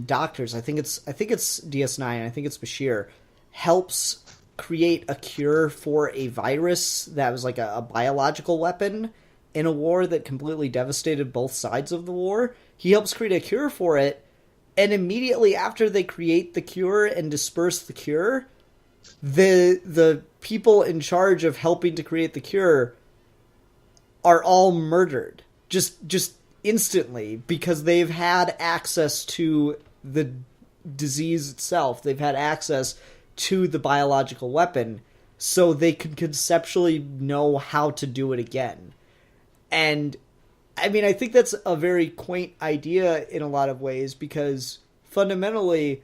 doctors, I think it's DS9, I think it's Bashir, helps create a cure for a virus that was like a biological weapon in a war that completely devastated both sides of the war. He helps create a cure for it, and immediately after they create the cure and disperse the cure, the people in charge of helping to create the cure are all murdered. Just instantly, because they've had access to the disease itself. They've had access to the biological weapon, so they could conceptually know how to do it again. And, I mean, I think that's a very quaint idea in a lot of ways, because fundamentally,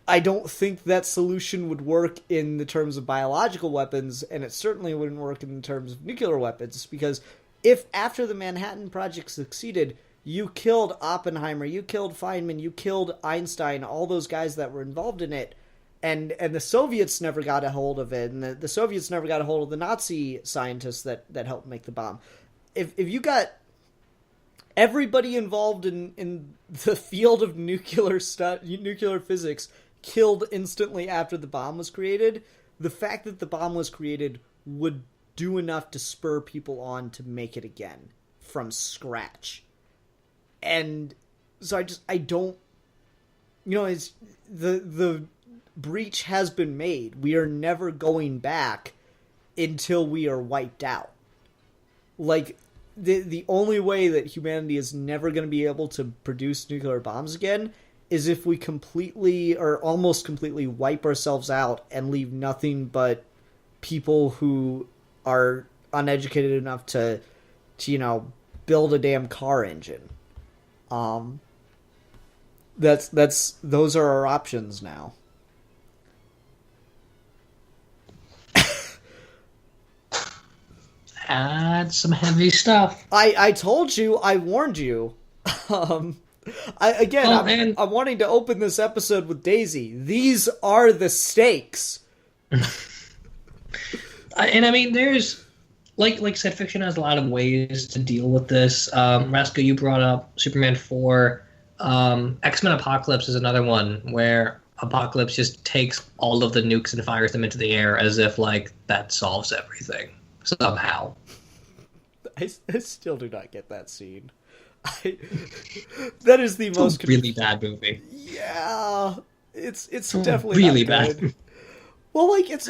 I don't think that solution would work in the terms of biological weapons, and it certainly wouldn't work in terms of nuclear weapons, because if after the Manhattan Project succeeded, you killed Oppenheimer, you killed Feynman, you killed Einstein, all those guys that were involved in it, and the Soviets never got a hold of it, and the Soviets never got a hold of the Nazi scientists that helped make the bomb. If you got everybody involved in the field of nuclear physics killed instantly after the bomb was created, the fact that the bomb was created would do enough to spur people on to make it again from scratch. And so I don't, it's the breach has been made. We are never going back until we are wiped out. Like, the only way that humanity is never going to be able to produce nuclear bombs again is if we completely or almost completely wipe ourselves out and leave nothing but people who are uneducated enough to build a damn car engine. Those are our options now. That's some heavy stuff. I told you, I warned you. I'm wanting to open this episode with Daisy. These are the stakes. And I mean, there's like I said, fiction has a lot of ways to deal with this. Rasko, you brought up Superman 4. X-Men Apocalypse is another one where Apocalypse just takes all of the nukes and fires them into the air as if like that solves everything somehow. I still do not get that scene. That is the most really bad movie. Yeah, it's definitely really not good. bad. Well, like it's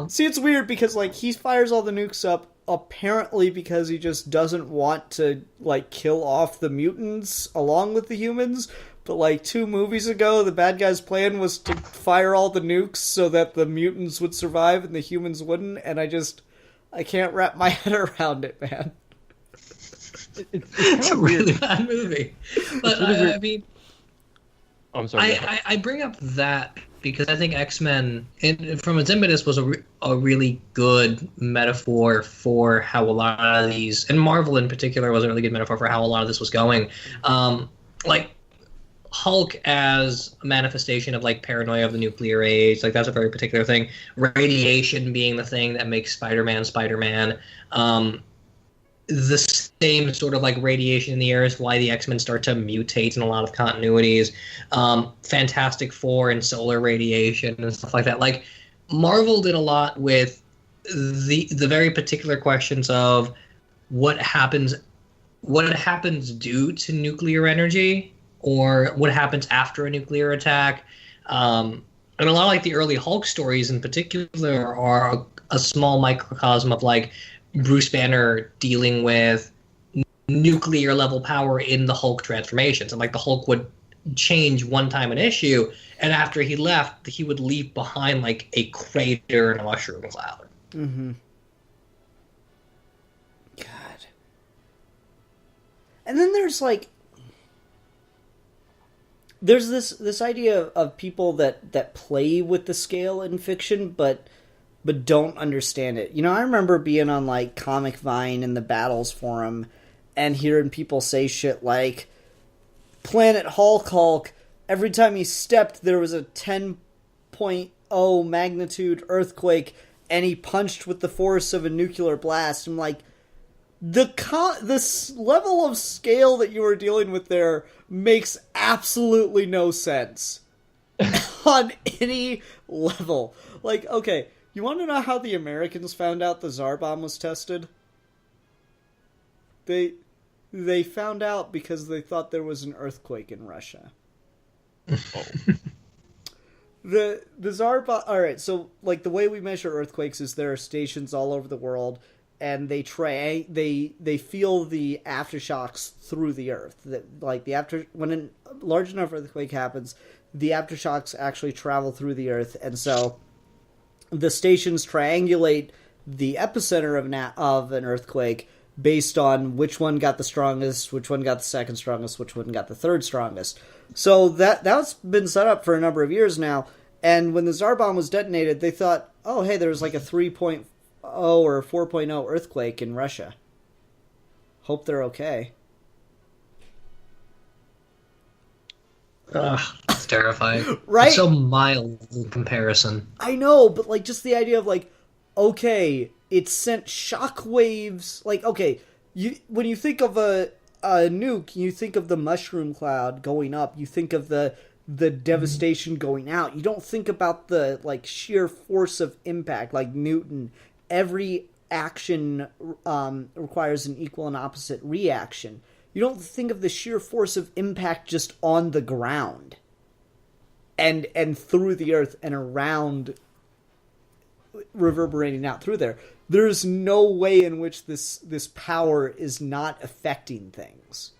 see, it's weird because like he fires all the nukes up apparently because he just doesn't want to, like, kill off the mutants along with the humans. But, like, 2 movies ago, the bad guy's plan was to fire all the nukes so that the mutants would survive and the humans wouldn't, and I can't wrap my head around it, man. It's a really bad movie. But, I mean... I'm sorry. I bring up that because I think X-Men, from its impetus, was a really good metaphor for how a lot of these, and Marvel in particular was a really good metaphor for how a lot of this was going. Like, Hulk as a manifestation of, like, paranoia of the nuclear age, like, that's a very particular thing. Radiation being the thing that makes Spider-Man Spider-Man. The same sort of, like, radiation in the air is why the X-Men start to mutate in a lot of continuities. Fantastic Four and solar radiation and stuff like that. Like, Marvel did a lot with the very particular questions of what happens due to nuclear energy, or what happens after a nuclear attack. And a lot of, like, the early Hulk stories in particular are a small microcosm of, like, Bruce Banner dealing with nuclear level power in the Hulk transformations. And, like, the Hulk would change one time an issue, and after he left, he would leave behind, like, a crater and a mushroom cloud. Mm-hmm. God. And then there's, like, there's this idea of people that play with the scale in fiction, but don't understand it. You know, I remember being on, like, Comic Vine and the Battles forum and hearing people say shit like, Planet Hulk, every time he stepped there was a 10.0 magnitude earthquake and he punched with the force of a nuclear blast. I'm like, this level of scale that you were dealing with there makes absolutely no sense on any level. Like, okay, you want to know how the Americans found out the Tsar bomb was tested? They found out because they thought there was an earthquake in Russia. Oh. The Tsar bomb... Alright, so, like, the way we measure earthquakes is there are stations all over the world, and they feel the aftershocks through the earth. When a large enough earthquake happens, the aftershocks actually travel through the earth, and so the stations triangulate the epicenter of an earthquake based on which one got the strongest, which one got the second strongest, which one got the third strongest. So that's been set up for a number of years now, and when the Tsar bomb was detonated, they thought, oh, hey, there's like a 3.0 or 4.0 earthquake in Russia. Hope they're okay. Ugh, it's terrifying. Right? It's so mild in comparison. I know, but, like, just the idea of, like, okay, it sent shockwaves. Like, okay, when you think of a nuke, you think of the mushroom cloud going up. You think of the devastation going out. You don't think about the, like, sheer force of impact, like Newton. Every action requires an equal and opposite reaction. You don't think of the sheer force of impact just on the ground and through the earth and around, reverberating out through there. There's no way in which this power is not affecting things.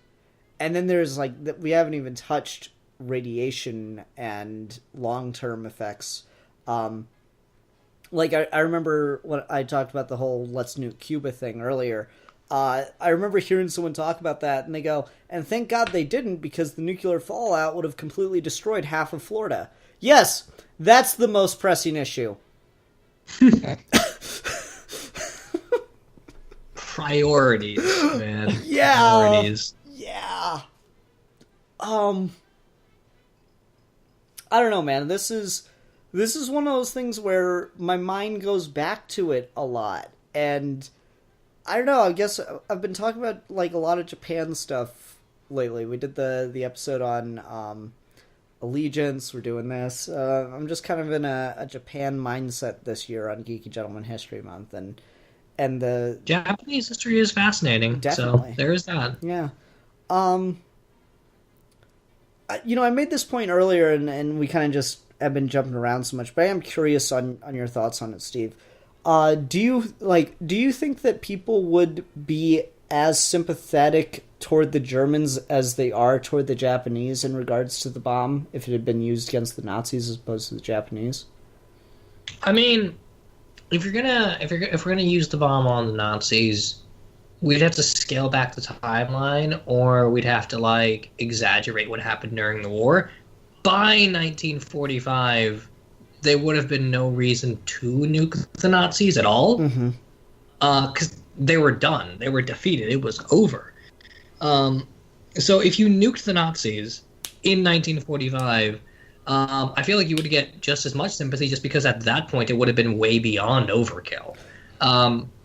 And then there's, like, we haven't even touched radiation and long-term effects. Like, I remember when I talked about the whole let's nuke Cuba thing earlier. I remember hearing someone talk about that, and they go, and thank God they didn't, because the nuclear fallout would have completely destroyed half of Florida. Yes, that's the most pressing issue. Priorities, man. Yeah. Priorities. Yeah. I don't know, man. This is one of those things where my mind goes back to it a lot, and I don't know, I guess I've been talking about, like, a lot of Japan stuff lately. We did the episode on Allegiance. We're doing this. I'm just kind of in a Japan mindset this year on Geeky Gentleman History Month, and the Japanese history is fascinating. Definitely. So there is that. Yeah. You know, I made this point earlier, and we kind of just have been jumping around so much, but I am curious on your thoughts on it, Steve. Do you think that people would be as sympathetic toward the Germans as they are toward the Japanese in regards to the bomb if it had been used against the Nazis as opposed to the Japanese? I mean, if we're gonna use the bomb on the Nazis, we'd have to scale back the timeline, or we'd have to like exaggerate what happened during the war. By 1945, there would have been no reason to nuke the Nazis at all, because they were done. They were defeated. It was over. So if you nuked the Nazis in 1945, I feel like you would get just as much sympathy, just because at that point it would have been way beyond overkill.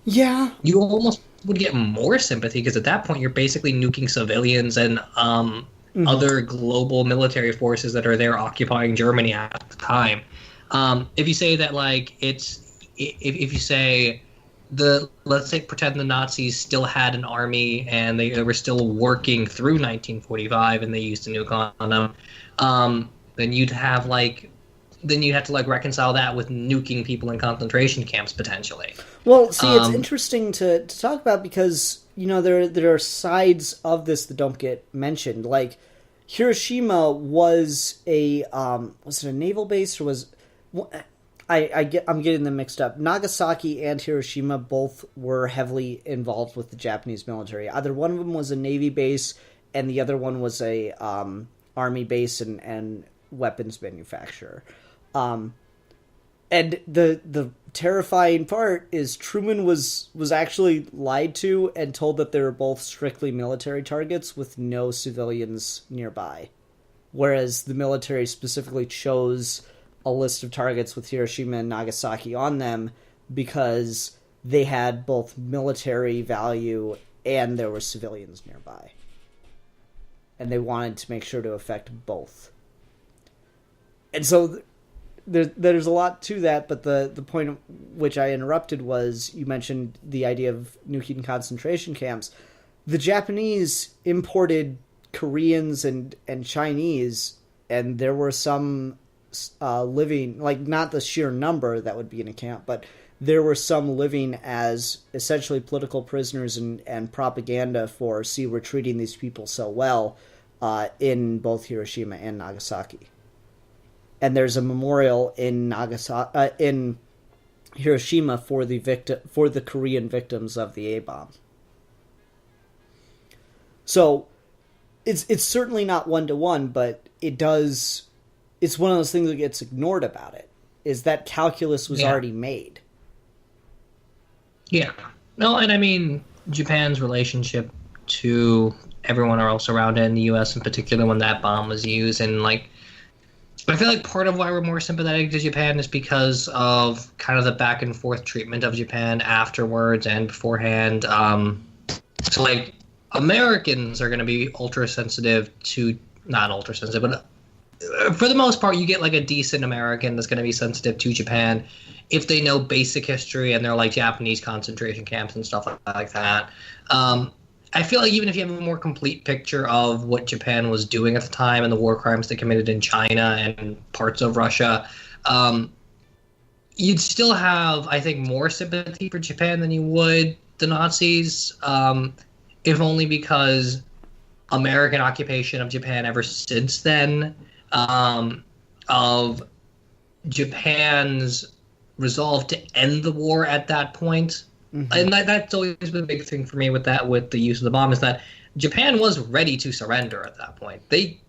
Yeah. You almost would get more sympathy, because at that point you're basically nuking civilians and other global military forces that are there occupying Germany at the time. If you say that, like, if you say let's say pretend the Nazis still had an army and they were still working through 1945 and they used a nuke on them, then you'd have to reconcile that with nuking people in concentration camps potentially. Well, see, it's interesting to talk about because, you know, there are sides of this that don't get mentioned. Like, Hiroshima was was it a naval base, or was... I'm getting them mixed up. Nagasaki and Hiroshima both were heavily involved with the Japanese military. Either one of them was a Navy base, and the other one was a Army base and weapons manufacturer. And the terrifying part is Truman was actually lied to and told that they were both strictly military targets with no civilians nearby. Whereas the military specifically chose a list of targets with Hiroshima and Nagasaki on them because they had both military value and there were civilians nearby. And they wanted to make sure to affect both. And so there's a lot to that, but the point which I interrupted was you mentioned the idea of nuking concentration camps. The Japanese imported Koreans and Chinese, and there were some living, like, not the sheer number that would be in a camp, but there were some living as essentially political prisoners and propaganda for, see, we're treating these people so well, in both Hiroshima and Nagasaki. And there's a memorial in in Hiroshima for the Korean victims of the A-bomb. So it's certainly not one-to-one, but it does. It's one of those things that gets ignored about it, is that calculus was already made. Yeah. No, and I mean, Japan's relationship to everyone else around it, in the U.S. in particular, when that bomb was used, and, like, I feel like part of why we're more sympathetic to Japan is because of kind of the back and forth treatment of Japan afterwards and beforehand. So, like, Americans are going to be not ultra sensitive, but for the most part, you get like a decent American that's going to be sensitive to Japan if they know basic history and they're like Japanese concentration camps and stuff like that. I feel like even if you have a more complete picture of what Japan was doing at the time and the war crimes they committed in China and parts of Russia, you'd still have, I think, more sympathy for Japan than you would the Nazis, if only because American occupation of Japan ever since then, of Japan's resolve to end the war at that point. Mm-hmm. And that's always been a big thing for me with the use of the bomb, is that Japan was ready to surrender at that point. They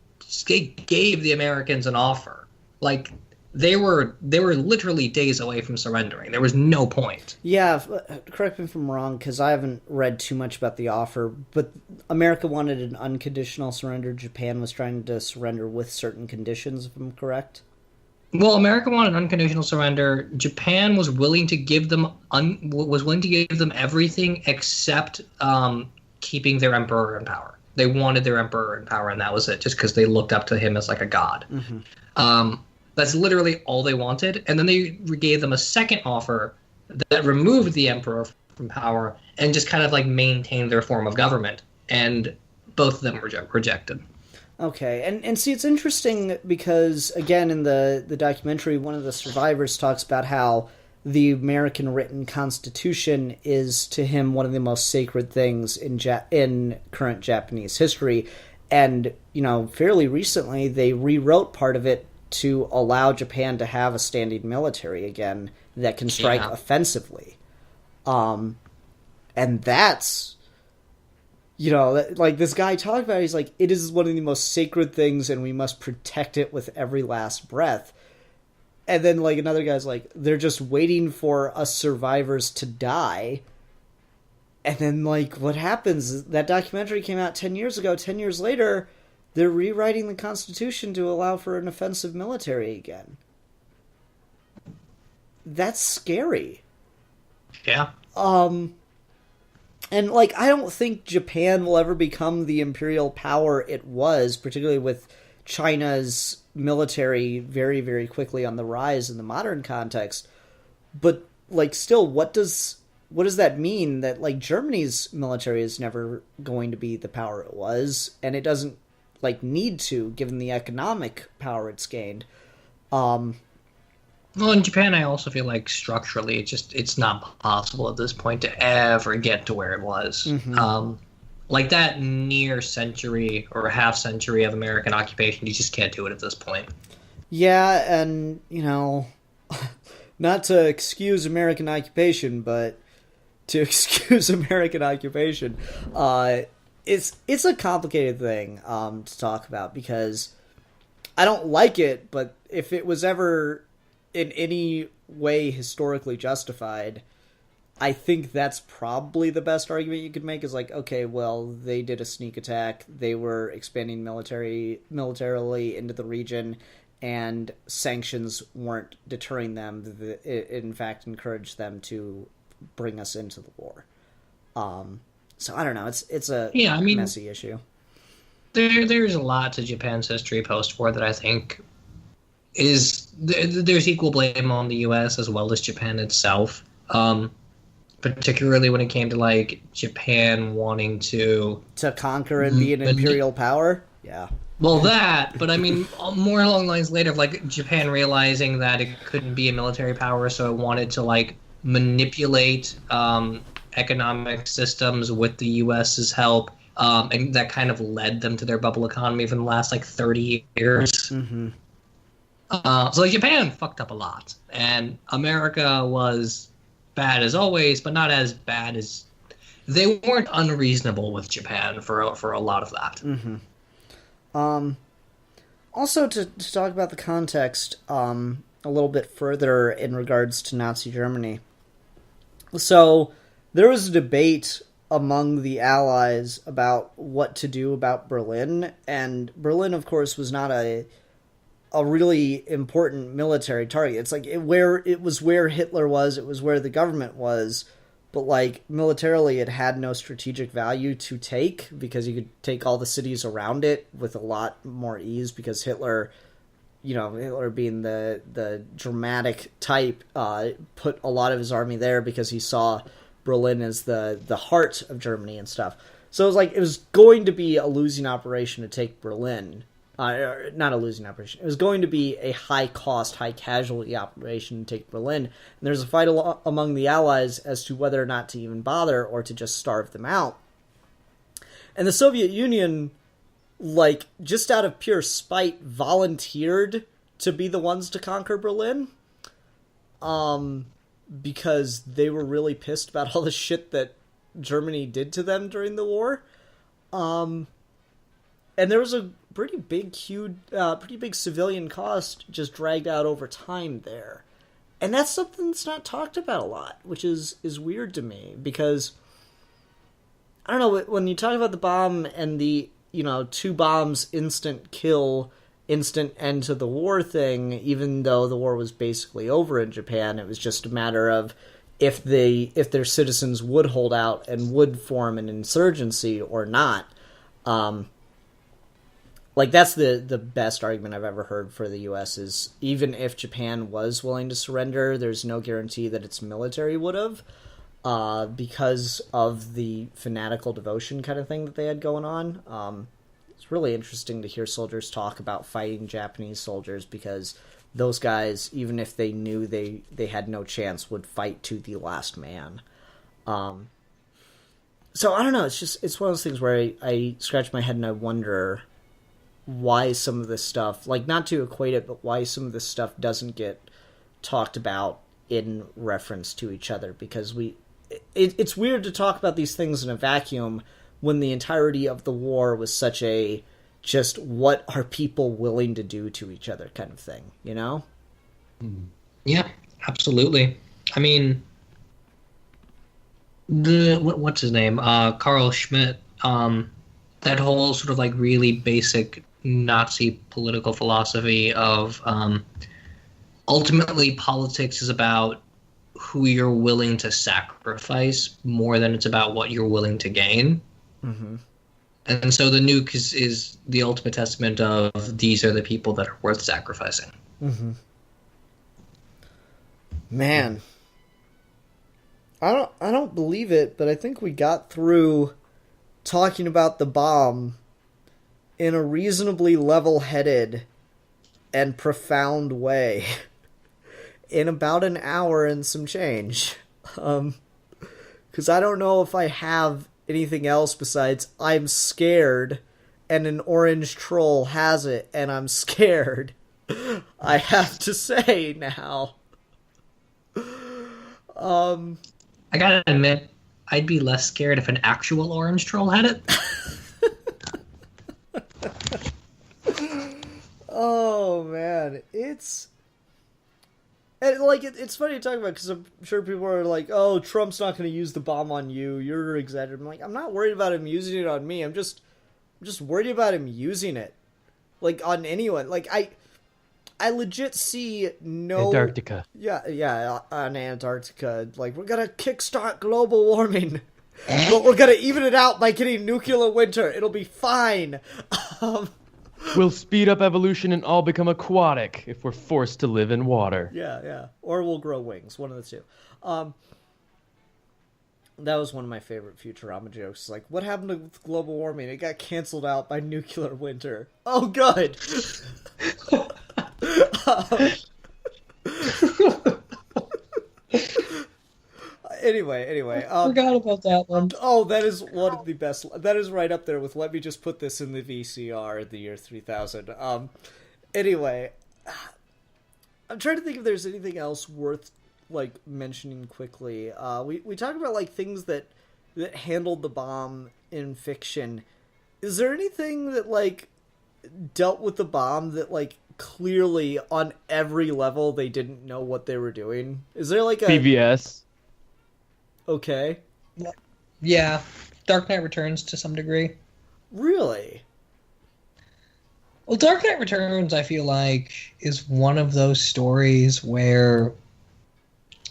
gave the Americans an offer. Like, they were literally days away from surrendering. There was no point. Yeah, correct me if I'm wrong, because I haven't read too much about the offer, but America wanted an unconditional surrender. Japan was trying to surrender with certain conditions, if I'm correct. Well, America wanted unconditional surrender. Japan was willing to give them everything except keeping their emperor in power. They wanted their emperor in power, and that was it, just because they looked up to him as like a god. Mm-hmm. That's literally all they wanted. And then they gave them a second offer that removed the emperor from power and just kind of like maintained their form of government. And both of them were rejected. Okay, and see, it's interesting because, again, in the documentary, one of the survivors talks about how the American written Constitution is to him one of the most sacred things in current Japanese history. And, fairly recently, they rewrote part of it to allow Japan to have a standing military again that can strike offensively. And that's, like this guy talked about it, he's like, it is one of the most sacred things and we must protect it with every last breath. And then, like, another guy's like, they're just waiting for us survivors to die. And then, like, what happens? That documentary came out 10 years ago. 10 years later, they're rewriting the Constitution to allow for an offensive military again. That's scary. Yeah. And, like, I don't think Japan will ever become the imperial power it was, particularly with China's military very, very quickly on the rise in the modern context. But, like, still, what does that mean? That, like, Germany's military is never going to be the power it was, and it doesn't, like, need to, given the economic power it's gained. Well, in Japan, I also feel like structurally, it's not possible at this point to ever get to where it was. Mm-hmm. Like that near century or half century of American occupation, you just can't do it at this point. Yeah, and, not to excuse American occupation, but to excuse American occupation, it's a complicated thing to talk about, because I don't like it, but if it was ever in any way historically justified, I think that's probably the best argument you could make, is like, okay, well, they did a sneak attack, they were expanding militarily into the region, and sanctions weren't deterring them. It in fact encouraged them to bring us into the war. So I don't know, it's a messy issue. There's a lot to Japan's history post-war that I think there's equal blame on the U.S. as well as Japan itself. Particularly when it came to, like, Japan wanting to conquer and be an imperial power. Yeah. Well, that, but I mean, more along the lines later of, like, Japan realizing that it couldn't be a military power, so it wanted to, like, manipulate economic systems with the U.S.'s help, and that kind of led them to their bubble economy for the last, like, 30 years. Mm-hmm. So, like, Japan fucked up a lot, and America was bad as always, but not as bad as... They weren't unreasonable with Japan for a lot of that. Mm-hmm. Also, to talk about the context a little bit further in regards to Nazi Germany. So, there was a debate among the Allies about what to do about Berlin, and Berlin, of course, was not a really important military target. It's like it was where Hitler was, it was where the government was, but, like, militarily it had no strategic value to take, because you could take all the cities around it with a lot more ease, because Hitler being the dramatic type, put a lot of his army there because he saw Berlin as the heart of Germany and stuff. So it was like, it was going to be a losing operation to take Berlin. Not a losing operation. It was going to be a high-cost, high-casualty operation to take Berlin. And there's a fight among the Allies as to whether or not to even bother or to just starve them out. And the Soviet Union, like, just out of pure spite, volunteered to be the ones to conquer Berlin. Because they were really pissed about all the shit that Germany did to them during the war. And there was a pretty big civilian cost just dragged out over time there. And that's something that's not talked about a lot, which is weird to me, because I don't know, when you talk about the bomb and the, 2 bombs, instant kill, instant end to the war thing, even though the war was basically over in Japan, it was just a matter of if their citizens would hold out and would form an insurgency or not. Like, that's the best argument I've ever heard for the U.S. is, even if Japan was willing to surrender, there's no guarantee that its military would have, because of the fanatical devotion kind of thing that they had going on. It's really interesting to hear soldiers talk about fighting Japanese soldiers, because those guys, even if they knew they had no chance, would fight to the last man. So I don't know. It's one of those things where I scratch my head and I wonder why some of this stuff, like, not to equate it, but why some of this stuff doesn't get talked about in reference to each other, because it's weird to talk about these things in a vacuum when the entirety of the war was such a just what are people willing to do to each other kind of thing, you know? Yeah, absolutely. I mean, what's his name? Carl Schmitt. That whole sort of like really basic Nazi political philosophy of ultimately politics is about who you're willing to sacrifice more than it's about what you're willing to gain. Mm-hmm. And so the nuke is the ultimate testament of these are the people that are worth sacrificing. Mm-hmm. Man, I don't believe it, but I think we got through talking about the bomb in a reasonably level-headed and profound way in about an hour and some change. 'Cause I don't know if I have anything else besides I'm scared and an orange troll has it and I'm scared. I have to say now. I gotta admit, I'd be less scared if an actual orange troll had it. Oh man, it's funny to talk about because I'm sure people are like, "Oh, Trump's not going to use the bomb on you. You're exaggerating." I'm like, I'm not worried about him using it on me. I'm just worried about him using it, like, on anyone. Like, I legit see no Antarctica. Yeah, on Antarctica. Like, we're gonna kickstart global warming, but we're gonna even it out by getting nuclear winter. It'll be fine. We'll speed up evolution and all become aquatic if we're forced to live in water. Yeah. Or we'll grow wings. One of the two. That was one of my favorite Futurama jokes. Like, what happened to global warming? It got canceled out by nuclear winter. Oh, good. Anyway. Forgot about that one. Oh, that is one of the best. That is right up there with let me just put this in the VCR in the year 3000. Anyway, I'm trying to think if there's anything else worth, like, mentioning quickly. We talk about, like, things that handled the bomb in fiction. Is there anything that, like, dealt with the bomb that, like, clearly on every level they didn't know what they were doing? Is there, like, a BVS? Okay. Yeah, Dark Knight Returns to some degree. Really? Well, Dark Knight Returns, I feel like, is one of those stories where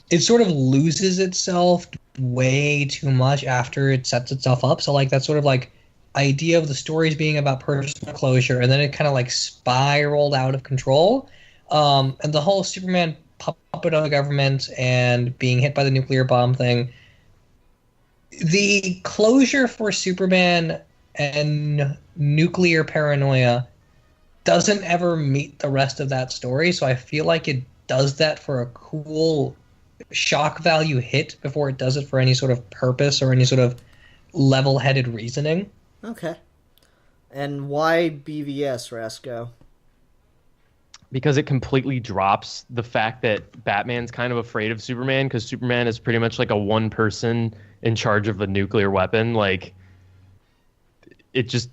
it sort of loses itself way too much after it sets itself up. So, like, that sort of, like, idea of the stories being about personal closure, and then it kind of, like, spiraled out of control. And the whole Superman puppet of the government and being hit by the nuclear bomb thing. The closure for Superman and nuclear paranoia doesn't ever meet the rest of that story, so I feel like it does that for a cool shock value hit before it does it for any sort of purpose or any sort of level-headed reasoning. Okay. And why BVS, Rasco? Because it completely drops the fact that Batman's kind of afraid of Superman, because Superman is pretty much like a one person in charge of a nuclear weapon. Like, it just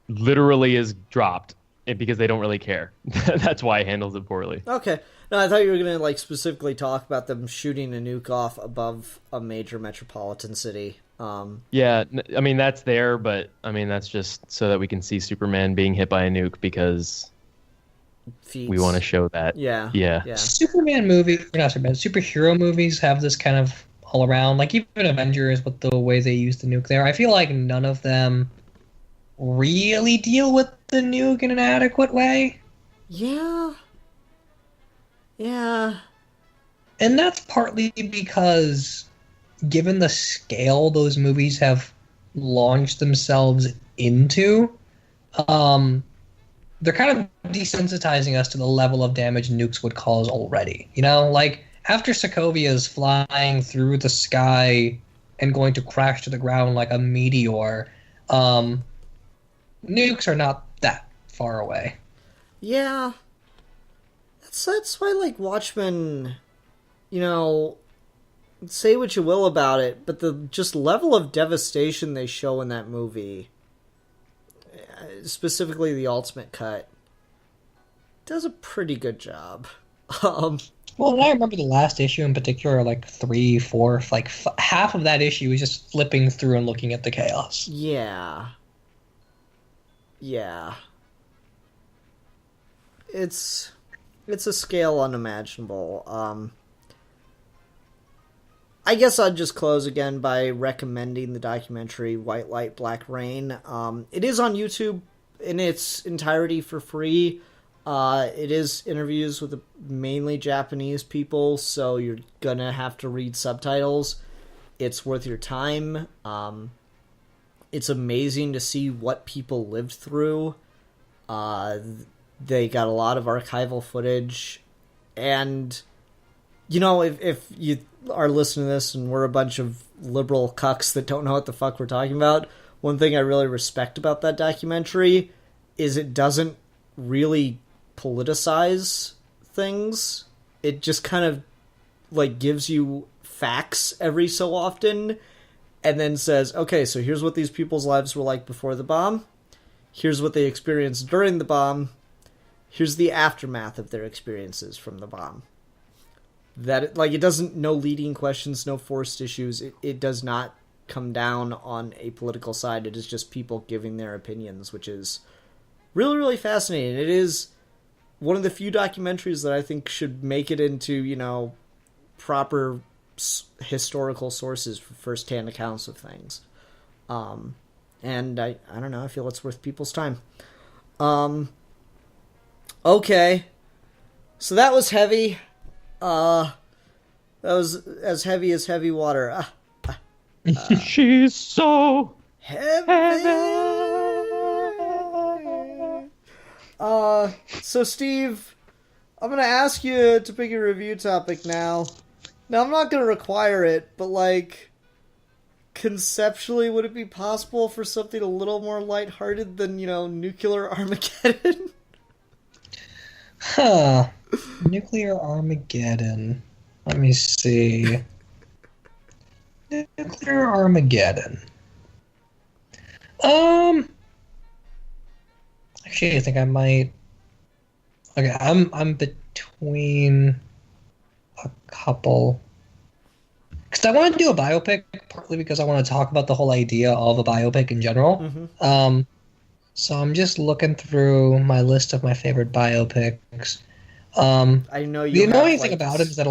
literally is dropped because they don't really care. That's why it handles it poorly. Okay. No, I thought you were going to, like, specifically talk about them shooting a nuke off above a major metropolitan city. Yeah, I mean, that's there, but, I mean, that's just so that we can see Superman being hit by a nuke because we want to show that. Yeah. Superhero movies have this kind of all around, like even Avengers with the way they use the nuke there. I feel like none of them really deal with the nuke in an adequate way. Yeah. And that's partly because, given the scale those movies have launched themselves into, they're kind of desensitizing us to the level of damage nukes would cause already. You know, like after Sokovia's flying through the sky and going to crash to the ground like a meteor, nukes are not that far away. Yeah. That's why, like, Watchmen, you know, say what you will about it, but the just level of devastation they show in that movie, specifically the Ultimate Cut, does a pretty good job. Well, and I remember the last issue in particular, like 3/4, like half of that issue is just flipping through and looking at the chaos. Yeah. Yeah. It's a scale unimaginable. I guess I'd just close again by recommending the documentary White Light, Black Rain. It is on YouTube in its entirety for free. It is interviews with mainly Japanese people, so you're gonna have to read subtitles. It's worth your time. It's amazing to see what people lived through. They got a lot of archival footage, and you know, if you are listening to this and we're a bunch of liberal cucks that don't know what the fuck we're talking about, one thing I really respect about that documentary is it doesn't really politicize things. It just kind of like gives you facts every so often and then says, okay, so here's what these people's lives were like before the bomb. Here's what they experienced during the bomb. Here's the aftermath of their experiences from the bomb. That, like, it doesn't, no leading questions, no forced issues. It does not come down on a political side. It is just people giving their opinions, which is really, really fascinating. It is one of the few documentaries that I think should make it into, you know, proper historical sources for first-hand accounts of things. And I don't know, I feel it's worth people's time. Okay. So that was heavy. That was as heavy water. She's so heavy. So Steve, I'm gonna ask you to pick a review topic now. Now, I'm not gonna require it, but like, conceptually, would it be possible for something a little more lighthearted than, you know, Nuclear Armageddon? Huh. Nuclear Armageddon. Let me see. Nuclear Armageddon. Actually, I think I might. Okay, I'm between a couple. Because I want to do a biopic, partly because I want to talk about the whole idea of a biopic in general. Mm-hmm. So I'm just looking through my list of my favorite biopics. I know you. The annoying thing about it is that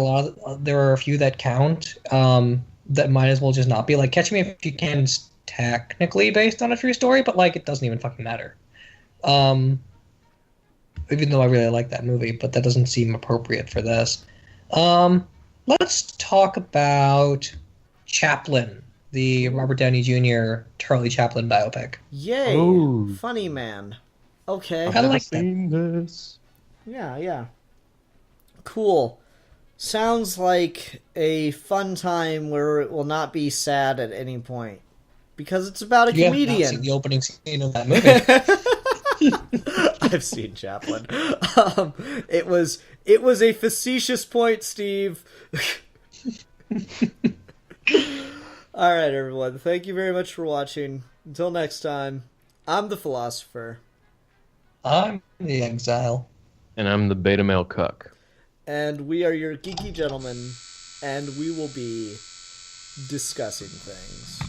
there are a few that count that might as well just not be. Like Catch Me If You Can is technically based on a true story, but like it doesn't even fucking matter. Even though I really like that movie, but that doesn't seem appropriate for this. Let's talk about Chaplin, the Robert Downey Jr. Charlie Chaplin biopic. Yay! Ooh. Funny man. Okay. I like that. This. Yeah. Cool. Sounds like a fun time where it will not be sad at any point. Because it's about a comedian. You have not seen the opening scene of that movie. I've seen Chaplin. It was a facetious point, Steve. All right, everyone. Thank you very much for watching. Until next time, I'm the Philosopher. I'm the Exile. And I'm the beta male cuck. And we are your geeky gentlemen, and we will be discussing things.